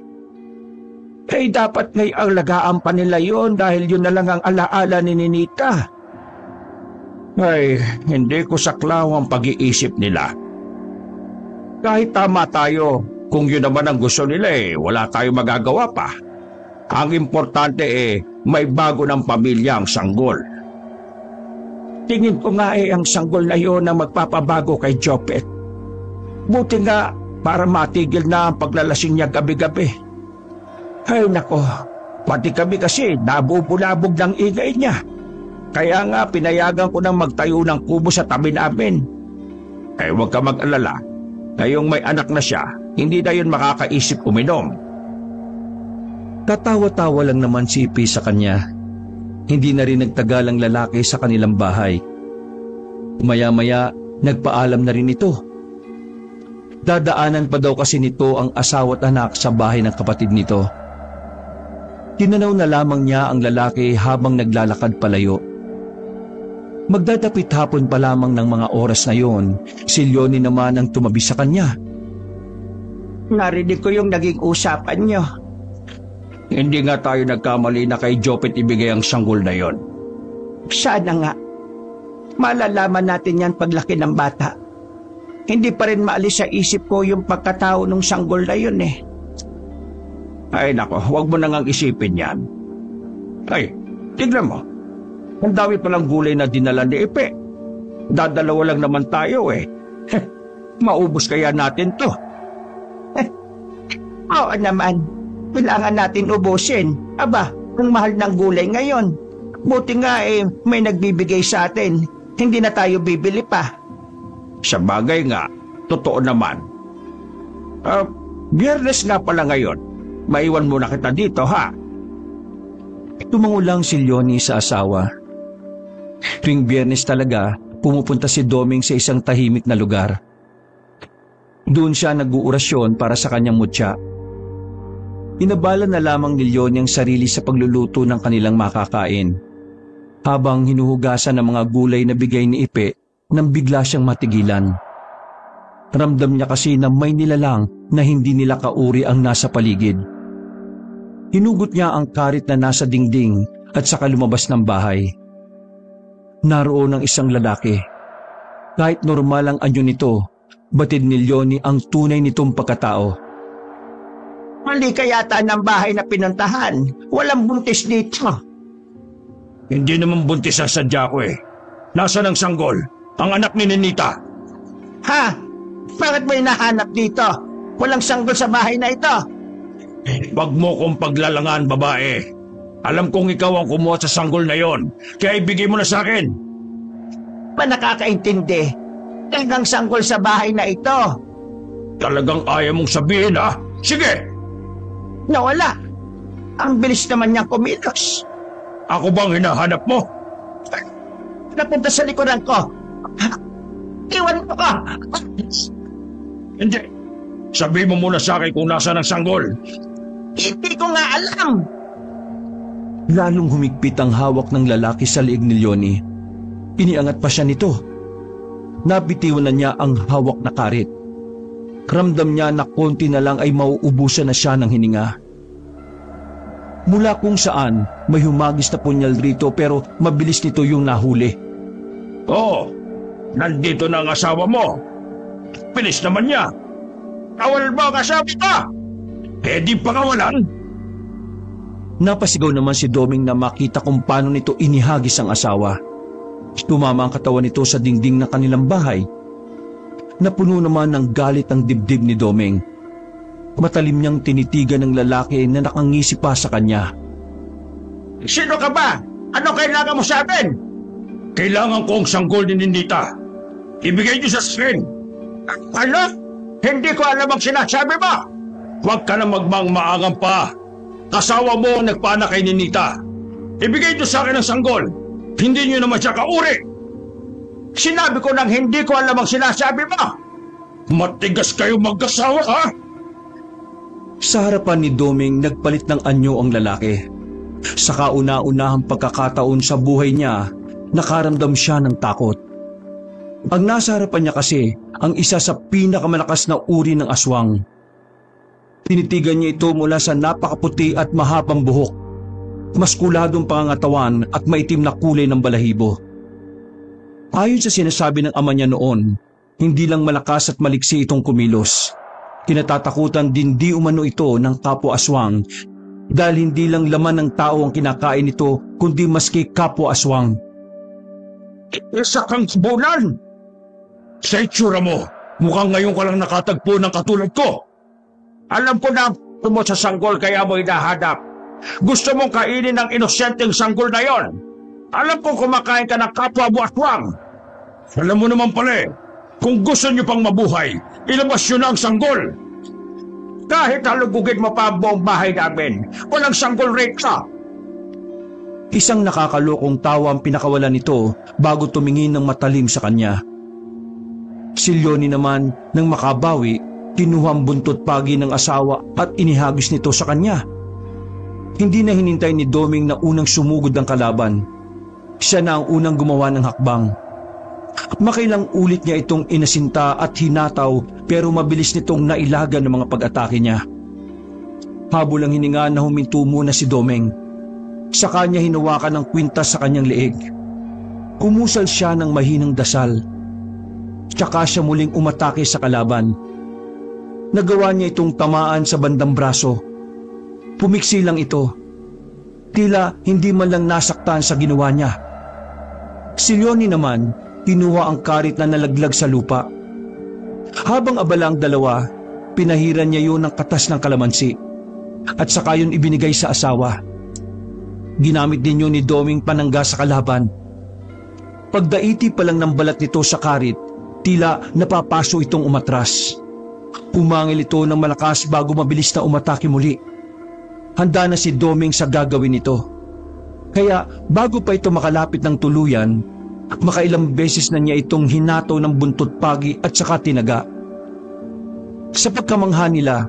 dapat ngay alagaan pa nila yun dahil yun na lang ang alaala ni Ninita. Ay, hindi ko saklaw ang pag-iisip nila. Kahit tama tayo, kung yun naman ang gusto nila wala tayong magagawa pa. Ang importante may bago ng pamilya ang sanggol. Tingin ko nga ang sanggol na yun ang magpapabago kay Jopet. Buti nga para matigil na ang paglalasing niya gabi-gabi. Ay nako, pati kami kasi nabubulabog ng ingay niya. Kaya nga pinayagan ko nang magtayo ng kubo sa tabi namin. Huwag ka mag-alala. Ngayong may anak na siya, hindi na yun makakaisip uminom. Tatawa-tawa lang naman si Ipe sa kanya. Hindi na rin nagtagal ang lalaki sa kanilang bahay. Maya-maya, nagpaalam na rin ito. Dadaanan pa daw kasi nito ang asawa at anak sa bahay ng kapatid nito. Tinanaw na lamang niya ang lalaki habang naglalakad palayo. Magdadapit hapon pa lamang ng mga oras na yon, si Leonie naman ang tumabi sa kanya. Narinig ko yung naging usapan niyo. Hindi nga tayo nagkamali na kay Jopet ibigay ang sanggol na yon. Sana nga. Malalaman natin yan paglaki ng bata. Hindi pa rin maalis sa isip ko yung pagkatao ng sanggol na yun eh. Ay nako, huwag mo nang isipin yan. Ay, tignan mo. Ang dami palang gulay na dinala ni Ipe. Dadalawa lang naman tayo eh. Maubos kaya natin to. Oo naman. Kailangan natin ubusin. Aba, ang mahal ng gulay ngayon. Buti nga may nagbibigay sa atin. Hindi na tayo bibili pa. Sa bagay nga, totoo naman. Biyernes nga pala ngayon. Maiwan muna kita dito, ha? Tumango lang si Leonie sa asawa. Tuwing Biyernes talaga, pumupunta si Doming sa isang tahimik na lugar. Doon siya nag-uurasyon para sa kanyang mutya. Inabala na lamang ni Leonie ang sarili sa pagluluto ng kanilang makakain. Habang hinuhugasan ng mga gulay na bigay ni Ipe, nang bigla siyang matigilan. Ramdam niya kasi na may nilalang na hindi nila kauri ang nasa paligid. Hinugot niya ang karit na nasa dingding at saka lumabas ng bahay. Naroon ang isang lalaki. Kahit normal ang anyo nito, batid ni Leonie ang tunay nitong pagkatao. Mali ka yata ng bahay na pinuntahan. Walang buntis dito. Hindi naman buntis ang sadya ko eh. Nasaan ang sanggol? Ang anak ni Ninita. Ha? Bakit mo hinahanap dito? Walang sanggol sa bahay na ito. Wag mo kong paglalangan, babae. Alam kong ikaw ang kumuha sa sanggol na yon, kaya ibigay mo na sa akin. Ba nakakaintindi? Talagang sanggol sa bahay na ito. Talagang ayaw mong sabihin, ha? Sige! Nawala. Ang bilis naman niyang kumilos. Ako bang hinahanap mo? Napunta sa likuran ko. Iwan mo ko. Hindi. Sabi mo muna sa akin kung nasaan ang sanggol. Hindi ko nga alam. Lalong humigpit ang hawak ng lalaki sa liig ni Leonie. Iniangat pa siya nito. Nabitiwan na niya ang hawak na karit. Ramdam niya na konti na lang ay mauubusan na siya ng hininga. Mula kung saan may humagis na punyal rito pero mabilis nito yung nahuli. Oo, nandito na ang asawa mo. Bilis naman niya. Kawal mo ang asawa ka! Eh di pangawalan. Napasigaw naman si Doming na makita kung paano nito inihagis ang asawa. Tumama ang katawan nito sa dingding ng kanilang bahay. Napuno naman ng galit ang dibdib ni Doming. Matalim niyang tinitigan ng lalaki na nakangisi pa sa kanya. Sino ka ba? Ano kailangan mo sa atin? Kailangan ko ang sanggol ni Ninita. Ibigay niyo sa akin. Ano? Hindi ko alam ang sinasabi mo. Huwag ka na magmang-maangang pa. Kasawa mo ang nagpaanak kay Ninita. Ibigay niyo sa akin ang sanggol. Hindi niyo naman siya kauri. Sinabi ko nang hindi ko alam ang sinasabi mo. Matigas kayo mag-asawa, ha? Sa harapan ni Doming, nagpalit ng anyo ang lalaki. Sa kauna-unahang pagkakataon sa buhay niya, nakaramdam siya ng takot. Ang nasa harapan niya kasi, ang isa sa pinakamalakas na uri ng aswang. Tinitigan niya ito mula sa napakaputi at mahabang buhok, maskuladong pangangatawan at maitim na kulay ng balahibo. Ayon sa sinasabi ng ama niya noon, hindi lang malakas at maliksi itong kumilos. Kinatatakutan din di umano ito ng kapwa aswang dahil hindi lang laman ng tao ang kinakain nito kundi maski kapwa aswang. Isa kang bulan! Sa itsura mo, mukhang ngayon ka lang nakatagpo ng katulad ko. Alam ko na mo sa sanggol kaya mo hinahanap. Gusto mong kainin ng inosyenteng sanggol na yon. Alam ko kumakain ka ng kapwa mo aswang. Alam mo naman pala kung gusto niyo pang mabuhay, ilabas nyo na ang sanggol. Kahit halugugin mo pa ang buong bahay namin, walang sanggol rito. Isang nakakalokong tawa ang pinakawalan nito bago tumingin ng matalim sa kanya. Si Leonie naman, nang makabawi, kinuha ang buntot pagi ng asawa at inihagis nito sa kanya. Hindi na hinintay ni Doming na unang sumugod ng kalaban. Siya na ang unang gumawa ng hakbang. Makailang ulit niya itong inasinta at hinataw pero mabilis nitong nailagan ng mga pag-atake niya. Habol ang hininga na huminto muna si Doming. Sa kanya hinawakan ng kwintas sa kanyang leeg. Kumusal siya ng mahinang dasal. Tsaka siya muling umatake sa kalaban. Nagawa niya itong tamaan sa bandang braso. Pumiksi lang ito. Tila hindi man lang nasaktan sa ginawa niya. Si Leonie naman, kinuha ang karit na nalaglag sa lupa. Habang abala ang dalawa, pinahiran niya yun ng katas ng kalamansi. At saka yun ibinigay sa asawa. Ginamit din yun ni Doming panangga sa kalaban. Pagdaiti pa lang ng balat nito sa karit, tila napapaso itong umatras. Umangil ito ng malakas bago mabilis na umatake muli. Handa na si Doming sa gagawin nito. Kaya bago pa ito makalapit ng tuluyan, makailang beses na niya itong hinato ng buntot pagi at saka tinaga. Sa pagkamangha nila,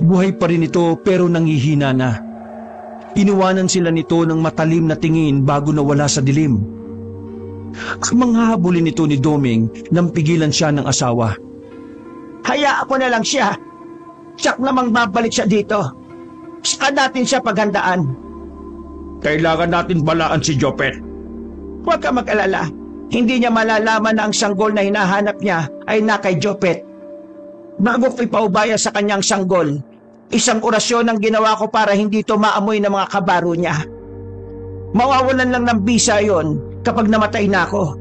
buhay pa rin ito pero nangihina na. Iniwanan sila nito ng matalim na tingin bago nawala sa dilim. Manghahabulin ito ni Doming nang pigilan siya ng asawa. Hayaan ko na lang siya. Tsak namang babalik siya dito. Saka natin siya paghandaan. Kailangan natin balaan si Jopet. Huwag ka mag-alala. Hindi niya malalaman na ang sanggol na hinahanap niya ay na kay Jopet. Bago ko ipaubaya sa kanyang sanggol, isang orasyon ang ginawa ko para hindi ito maamoy ng mga kabaro niya. Mawawalan lang ng bisa yon kapag namatay na ako.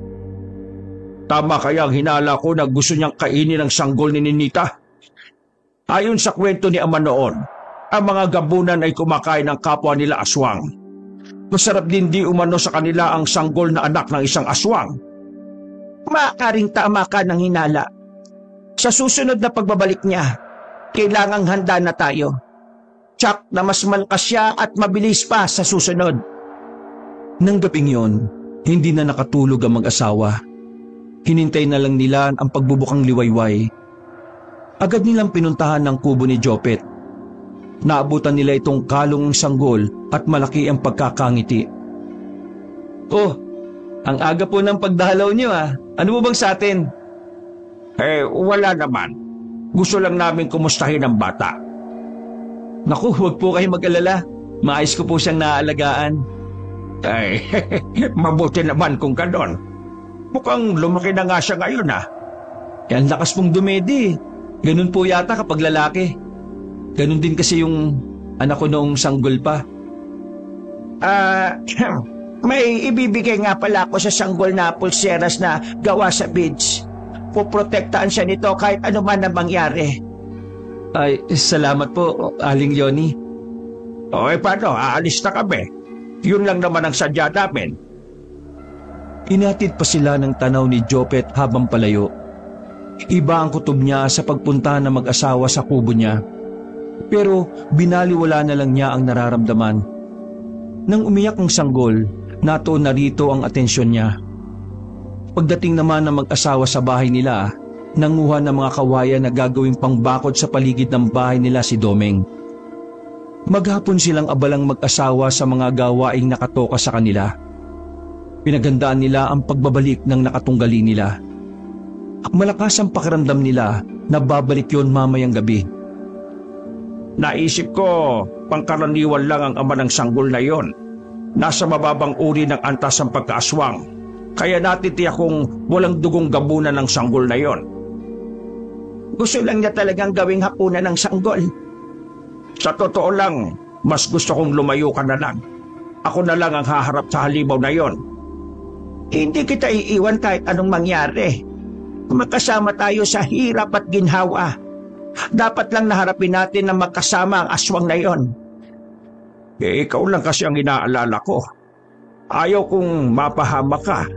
Tama kaya ang hinala ko na gusto niyang kainin ang sanggol ni Ninita. Ayon sa kwento ni Ama noon, ang mga gabunan ay kumakain ng kapwa nila aswang. Masarap din di umano sa kanila ang sanggol na anak ng isang aswang. Maakaring tama ka ng hinala. Sa susunod na pagbabalik niya, kailangang handa na tayo. Tsak na mas malakas siya at mabilis pa sa susunod. Nang gabing yon, hindi na nakatulog ang mag-asawa. Hinintay na lang nila ang pagbubukang liwayway. Agad nilang pinuntahan ng kubo ni Jopet. Naabutan nila itong kalong sanggol at malaki ang pagkakangiti. Oh, ang aga po ng pagdalaw niyo ah. Ano mo bang sa atin? Wala naman. Gusto lang namin kumustahin ang bata. Naku, huwag po kayo mag-alala. Maayos ko po siyang naaalagaan. Mabuti naman kung ganon. Mukhang lumaki na nga siya ngayon ah. Ang lakas pong dumedi. Ganun po yata kapag lalaki. Ganun din kasi yung anak ko noong sanggol pa. May ibibigay nga pala ako sa sanggol na pulseras na gawa sa beads. Puprotektaan siya nito kahit ano man ang mangyari. Ay, salamat po, Aling Leonie. Paano? Aalis na kami. Yun lang naman ang sadya namin. Inatid pa sila ng tanaw ni Jopet habang palayo. Iba ang kutob niya sa pagpunta ng mag-asawa sa kubo niya. Pero binaliwala na lang niya ang nararamdaman. Nang umiyak ang sanggol, natuon na rito ang atensyon niya. Pagdating naman ng mag-asawa sa bahay nila, nanguha ng mga kawayan na gagawing pangbakod sa paligid ng bahay nila si Doming. Maghapon silang abalang mag-asawa sa mga gawaing nakatoka sa kanila. Pinagandaan nila ang pagbabalik ng nakatunggali nila. Malakas ang pakiramdam nila na babalik yon mamayang gabi. Naisip ko, pangkaraniwan lang ang ama ng sanggol na yon. Nasa mababang uri ng antas ang pagkaaswang. Kaya natitiyak kong walang dugong gabunan ng sanggol na yon. Gusto lang niya talagang gawing hapunan ng sanggol. Sa totoo lang, mas gusto kong lumayo ka na lang. Ako na lang ang haharap sa halimaw na yon. Hindi kita iiwan kahit anong mangyari. Magkasama tayo sa hirap at ginhawa. Dapat lang naharapin natin na magkasama ang aswang na yon. Ikaw lang kasi ang inaalala ko. Ayaw kong mapahama ka.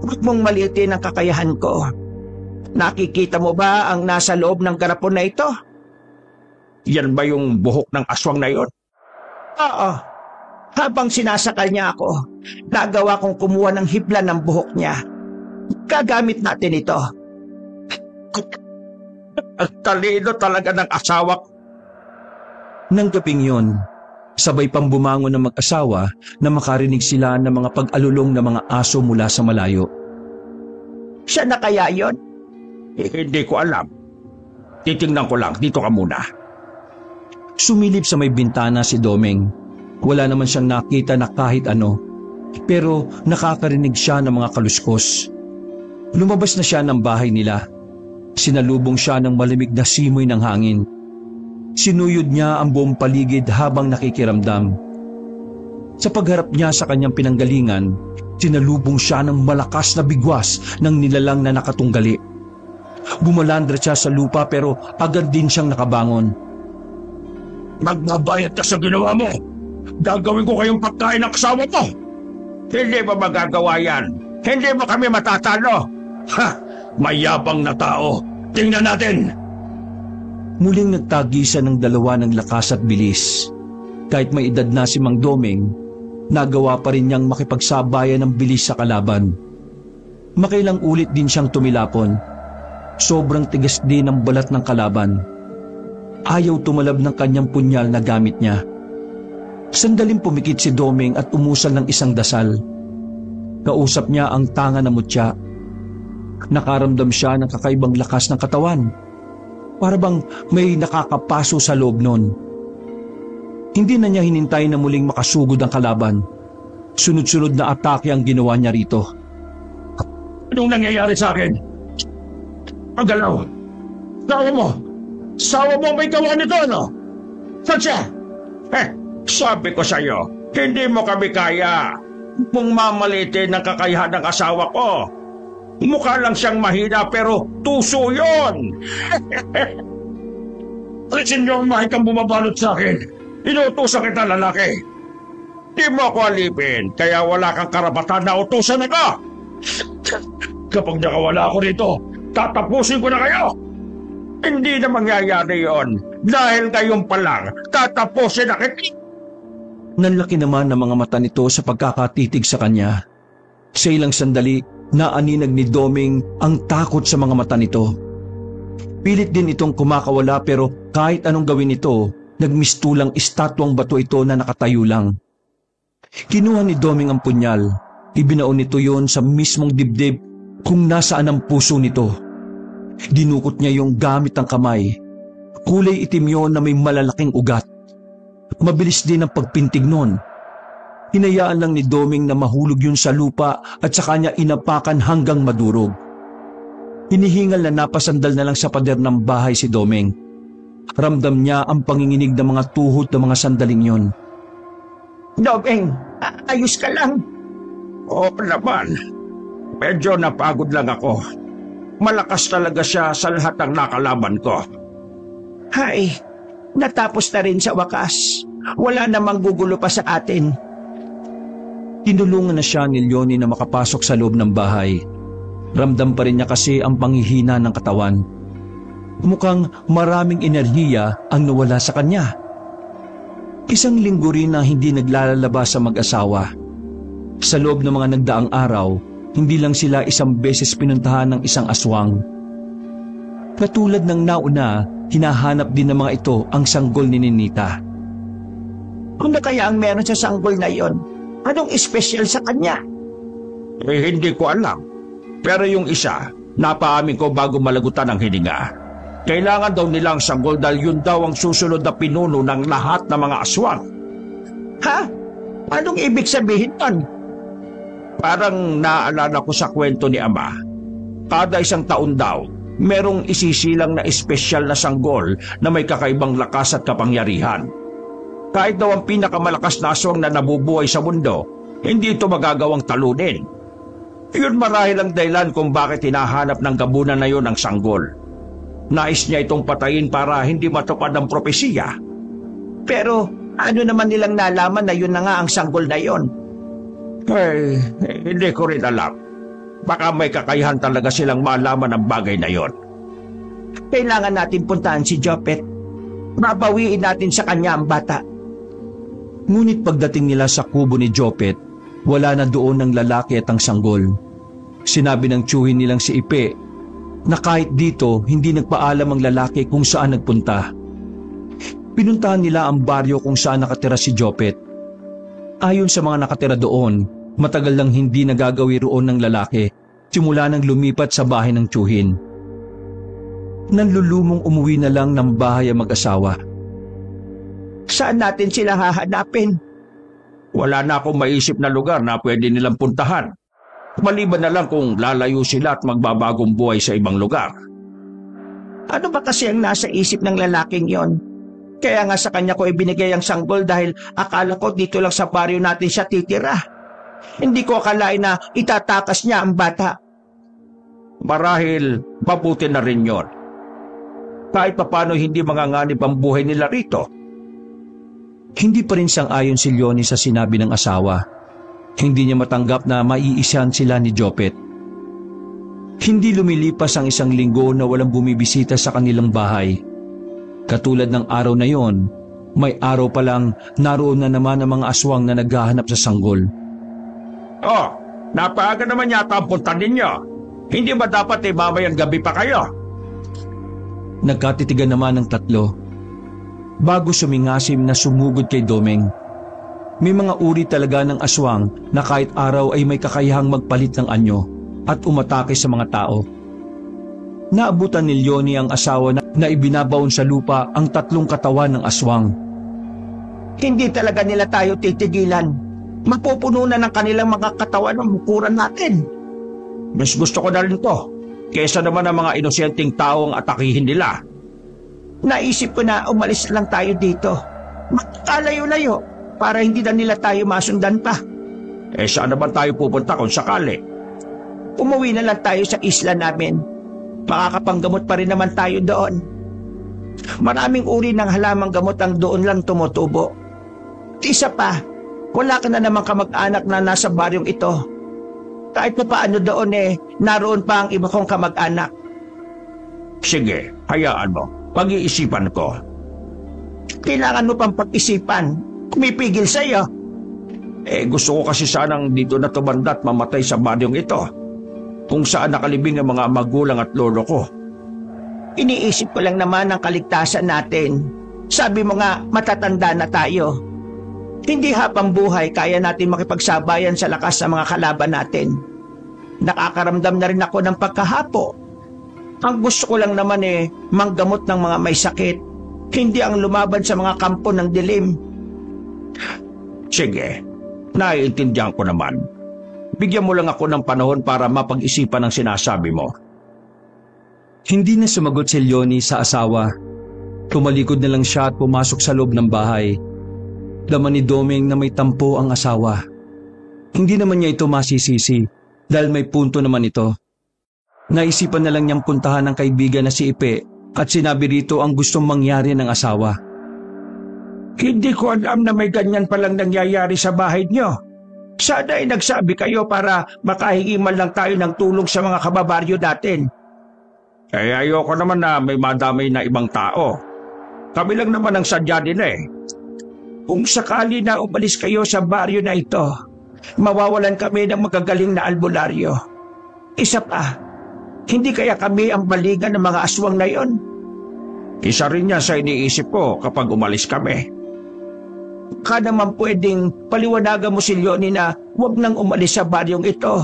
Huwag mong maliitin ang kakayahan ko. Nakikita mo ba ang nasa loob ng garapon na ito? Yan ba yung buhok ng aswang na yon? Oo. Habang sinasakal niya ako, nagawa kong kumuha ng hibla ng buhok niya. Gagamit natin ito. Ang talino talaga ng asawa ko. Nang gabing yon, sabay pang bumangon ng mag-asawa na makarinig sila ng mga pag-alulong ng mga aso mula sa malayo. Siya na kaya yon? Hindi ko alam. Titingnan ko lang, dito ka muna. Sumilip sa may bintana si Domeng. Wala naman siyang nakita na kahit ano, pero nakakarinig siya ng mga kaluskos. Lumabas na siya ng bahay nila. Sinalubong siya ng malamig na simoy ng hangin. Sinuyod niya ang buong paligid habang nakikiramdam. Sa pagharap niya sa kanyang pinanggalingan, sinalubong siya ng malakas na bigwas ng nilalang na nakatunggali. Bumalandra siya sa lupa pero agad din siyang nakabangon. Magbabayad ka sa ginawa mo. Gagawin ko kayong pagkain ng asawa ko. Hindi ba magagawa yan? Hindi mo kami matatalo. Ha! Mayabang na tao. Tingnan natin. Muling nagtagisan ng dalawa ng lakas at bilis. Kahit may edad na si Mang Domeng, nagawa pa rin niyang makipagsabayan ng bilis sa kalaban. Makailang ulit din siyang tumilapon. Sobrang tigas din ang balat ng kalaban. Ayaw tumalab ng kanyang punyal na gamit niya. Sandaling pumikit si Domeng at umusal ng isang dasal. Kausap niya ang tanga na mutya. Nakaramdam siya ng kakaibang lakas ng katawan. Para bang may nakakapaso sa loob nun. Hindi na niya hinintay na muling makasugod ang kalaban. Sunod-sunod na atake ang ginawa niya rito. Anong nangyayari sa akin? Pagalaw. Sawa mo may gawa nito, ano? Saan siya? Sabi ko sa'yo, hindi mo kami kaya. Kung mamalitin ang kakayahan ng asawa ko. Mukha lang siyang mahina pero tuso yun. Alisin niyo ang mahikang bumabalot sa akin. Inuutosan kita, lalaki. Di mo ako alipin, kaya wala kang karapatan na utusan ako. Kapag nakawala ako rito, tatapusin ko na kayo. Hindi na mangyayari yon. Dahil ngayon pa lang, tatapusin na kita. Nanlaki naman ng mga mata nito sa pagkakatitig sa kanya. Sa ilang sandali, naaninag ni Domeng ang takot sa mga mata nito. Pilit din itong kumakawala pero kahit anong gawin ito, nagmistulang estatwang bato ito na nakatayo lang. Kinuha ni Domeng ang punyal, ibinaon nito yon sa mismong dibdib kung nasaan ang puso nito. Dinukot niya yung gamit ang kamay. Kulay itim yon na may malalaking ugat. Mabilis din ang pagpintig nun. Hinayaan lang ni Domeng na mahulog yun sa lupa at saka niya inapakan hanggang madurog. Hinihingal na napasandal na lang sa pader ng bahay si Domeng. Ramdam niya ang panginginig ng mga tuhod ng mga sandaling yon. Domeng, ayos ka lang. Oo naman. Medyo napagod lang ako. Malakas talaga siya sa lahat ng nakalaban ko. Hay, natapos na rin sa wakas. Wala namang gugulo pa sa atin. Tinulungan na siya ni Leonie na makapasok sa loob ng bahay. Ramdam pa rin niya kasi ang panghihina ng katawan. Mukhang maraming enerhiya ang nawala sa kanya. Isang linggo rin na hindi naglalabas sa mag-asawa. Sa loob ng mga nagdaang araw, hindi lang sila isang beses pinuntahan ng isang aswang. Katulad ng nauna, hinahanap din ng mga ito ang sanggol ni Ninita. Ano kaya ang meron sa sanggol na yon? Anong espesyal sa kanya? Hindi ko alam. Pero yung isa, napaamin ko bago malagutan ang hininga. Kailangan daw nilang sanggol dahil yun daw ang susunod na pinuno ng lahat ng mga aswang. Ha? Anong ibig sabihin nun? Parang naalala ko sa kwento ni Ama. Kada isang taon daw, merong isisilang na espesyal na sanggol na may kakaibang lakas at kapangyarihan. Kahit daw ang pinakamalakas na aswang na nabubuhay sa mundo, hindi ito magagawang talunin. Yun marahil ang dahilan kung bakit hinahanap ng gabunan na yun ang sanggol. Nais niya itong patayin para hindi matupad ang propesiya. Pero ano naman nilang nalaman na yun na nga ang sanggol na yon? Ay, hindi ko rin alam. Baka may kakayahan talaga silang malaman ang bagay na yon. Kailangan natin puntahan si Jopet. Mabawiin natin sa kanya ang bata. Ngunit pagdating nila sa kubo ni Jopet, wala na doon ang lalaki at ang sanggol. Sinabi ng tiyuhin nilang si Ipe na kahit dito hindi nagpaalam ang lalaki kung saan nagpunta. Pinuntahan nila ang baryo kung saan nakatira si Jopet. Ayon sa mga nakatira doon, matagal lang hindi nagagawi roon ng lalaki simula nang lumipat sa bahay ng tiyuhin. Nanlulumong umuwi na lang ng bahay ang mag-asawa. Saan natin sila hahanapin? Wala na akong maisip na lugar na pwede nilang puntahan. Maliban na lang kung lalayo sila at magbabagong buhay sa ibang lugar. Ano ba kasi ang nasa isip ng lalaking yon? Kaya nga sa kanya ko ibinigay ang sanggol dahil akala ko dito lang sa baryo natin siya titira. Hindi ko akalain na itatakas niya ang bata. Marahil mabuti na rin yon. Kahit papano hindi manganganib ang buhay nila rito. Hindi pa rin sang-ayon si Leonie sa sinabi ng asawa. Hindi niya matanggap na maiisahan sila ni Jopet. Hindi lumilipas ang 1 linggo na walang bumibisita sa kanilang bahay. Katulad ng araw na yon, may araw pa lang naroon na naman ang mga aswang na naghahanap sa sanggol. Oh, napaaga naman yata ang punta ninyo. Hindi ba dapat mamayang gabi pa kayo? Nagkatitigan naman ng tatlo. Bago sumingasim na sumugod kay Domeng. May mga uri talaga ng aswang na kahit araw ay may kakayahang magpalit ng anyo at umatake sa mga tao. Naabutan ni Leonie ang asawa na ibinabaon sa lupa ang 3 katawan ng aswang. Hindi talaga nila tayo titigilan. Mapupuno na ng kanilang mga katawan ng bukuran natin. Mas gusto ko na rin to, kesa naman ang mga inosenteng tao ang atakihin nila. Naisip ko na umalis lang tayo dito. Magkalayo-layo para hindi na nila tayo masundan pa. Saan naman tayo pupunta kung sakali? Umuwi na lang tayo sa isla namin. Makakapanggamot pa rin naman tayo doon. Maraming uri ng halamang gamot ang doon lang tumutubo. Isa pa, wala ka na namang kamag-anak na nasa baryong ito. Kahit pa paano doon naroon pa ang iba kong kamag-anak. Sige, hayaan mo. Pag-iisipan ko. Kailangan mo pang pag-isipan. Kumipigil sa'yo. Gusto ko kasi sanang dito na tumanda at mamatay sa baryong ito, kung saan nakalibing ang mga magulang at lolo ko. Iniisip ko lang naman ang kaligtasan natin. Sabi mo nga, matatanda na tayo. Hindi habang buhay kaya natin makipagsabayan sa lakas sa mga kalaban natin. Nakakaramdam na rin ako ng pagkahapo. Ang gusto ko lang naman manggamot ng mga may sakit, hindi ang lumaban sa mga kampo ng dilim. Sige, naiintindihan ko naman. Bigyan mo lang ako ng panahon para mapag-isipan ang sinasabi mo. Hindi na sumagot si Leonie sa asawa. Tumalikod na lang siya at pumasok sa loob ng bahay. Laman ni Domeng na may tampo ang asawa. Hindi naman niya ito masisisi dahil may punto naman ito. Naisipan na lang niyang puntahan ng kaibigan na si Ipe at sinabi rito ang gustong mangyari ng asawa. Hindi ko alam na may ganyan palang nangyayari sa bahay niyo. Sana ay nagsabi kayo para makahingi man lang tayo ng tulong sa mga kababaryo natin. Ayoko naman na may madamay na ibang tao. Kami lang naman ang sadya nila Kung sakali na umalis kayo sa baryo na ito, mawawalan kami ng magagaling na albularyo. Isa pa, hindi kaya kami ang baligan ng mga aswang na yon? Isa rin yan sa iniisip ko kapag umalis kami. Ka naman pwedeng paliwanagan mo si Leonie na huwag nang umalis sa baryong ito.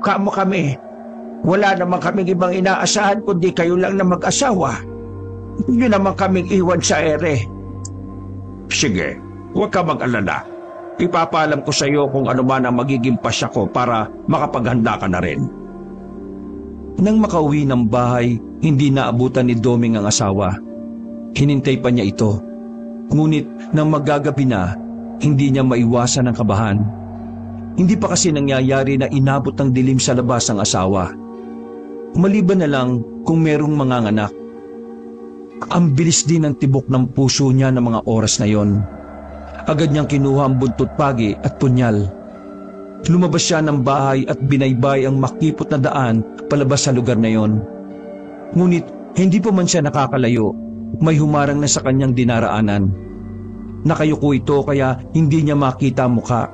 Kamo kami. Wala naman kaming ibang inaasahan kundi kayo lang na mag-asawa. Yun naman kaming iwan sa ere. Sige, huwag ka mag-alala. Ipapaalam ko sa iyo kung ano man ang magiging pasya ko para makapaghanda ka na rin. Nang makauwi ng bahay, hindi naabutan ni Domeng ang asawa. Hinintay pa niya ito. Ngunit nang magagabi na, hindi niya maiwasan ang kabahan. Hindi pa kasi nangyayari na inabot ng dilim sa labas ang asawa. Maliban na lang kung merong manganganak. Ang bilis din ng tibok ng puso niya ng mga oras na yon. Agad niyang kinuha ang buntot pagi at punyal. Lumabas siya ng bahay at binaybay ang makipot na daan palabas sa lugar na yon. Ngunit hindi pa man siya nakakalayo, may humarang na sa kanyang dinaraanan. Nakayuko ito kaya hindi niya makita ang mukha.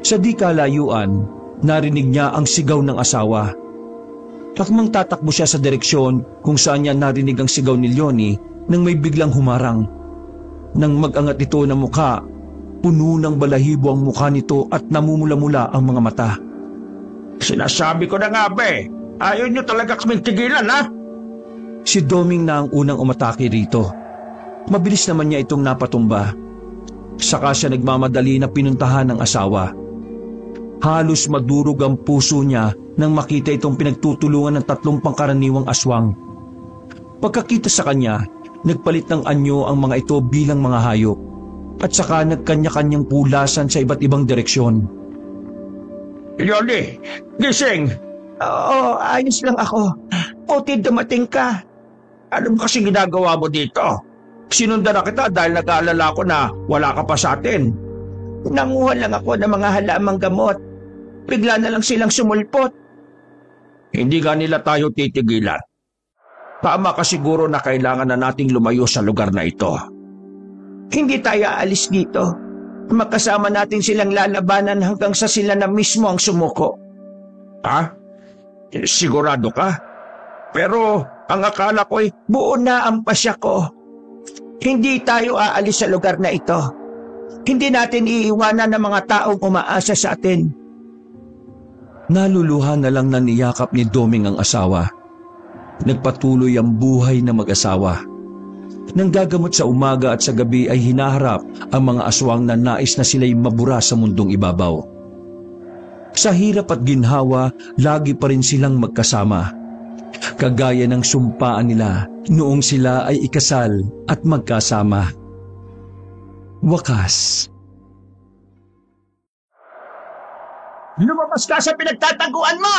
Sa di kalayuan, narinig niya ang sigaw ng asawa. Takmang tatakbo siya sa direksyon kung saan niya narinig ang sigaw ni Leonie nang may biglang humarang. Nang mag-angat ito ng mukha, puno ng balahibo ang mukha nito at namumula-mula ang mga mata. Sinasabi ko na nga ba ayaw niyo talaga kaming tigilan, ha? Si Doming na ang unang umatake rito. Mabilis naman niya itong napatumba. Saka siya nagmamadali na pinuntahan ng asawa. Halos madurog ang puso niya nang makita itong pinagtutulungan ng 3 pangkaraniwang aswang. Pagkakita sa kanya, nagpalit ng anyo ang mga ito bilang mga hayop at saka nagkanya-kanyang pulasan sa iba't ibang direksyon. Leonie, gising! Oo, ayos lang ako. Buti dumating ka. Ano ba kasing ginagawa mo dito? Sinundan na kita dahil nag-aalala ko na wala ka pa sa atin. Nanguha lang ako ng mga halamang gamot. Bigla na lang silang sumulpot. Hindi nga nila tayo titigilan. Tama ka siguro na kailangan na nating lumayo sa lugar na ito. Hindi tayo aalis dito. Makasama natin silang lalabanan hanggang sa sila na mismo ang sumuko. Ha? Sigurado ka? Pero ang akala ko'y Buo na ang pasya ko. Hindi tayo aalis sa lugar na ito. Hindi natin iiwanan ng mga taong umaasa sa atin. Naluluha na lang na niyakap ni Doming ang asawa. Nagpatuloy ang buhay na mag-asawa. Nang gagamot sa umaga at sa gabi ay hinaharap ang mga aswang na nais na sila'y mabura sa mundong ibabaw. Sa hirap at ginhawa, lagi pa rin silang magkasama. Kagaya ng sumpaan nila noong sila ay ikasal at magkasama. Wakas. Lumabas ka sa pinagtataguan mo!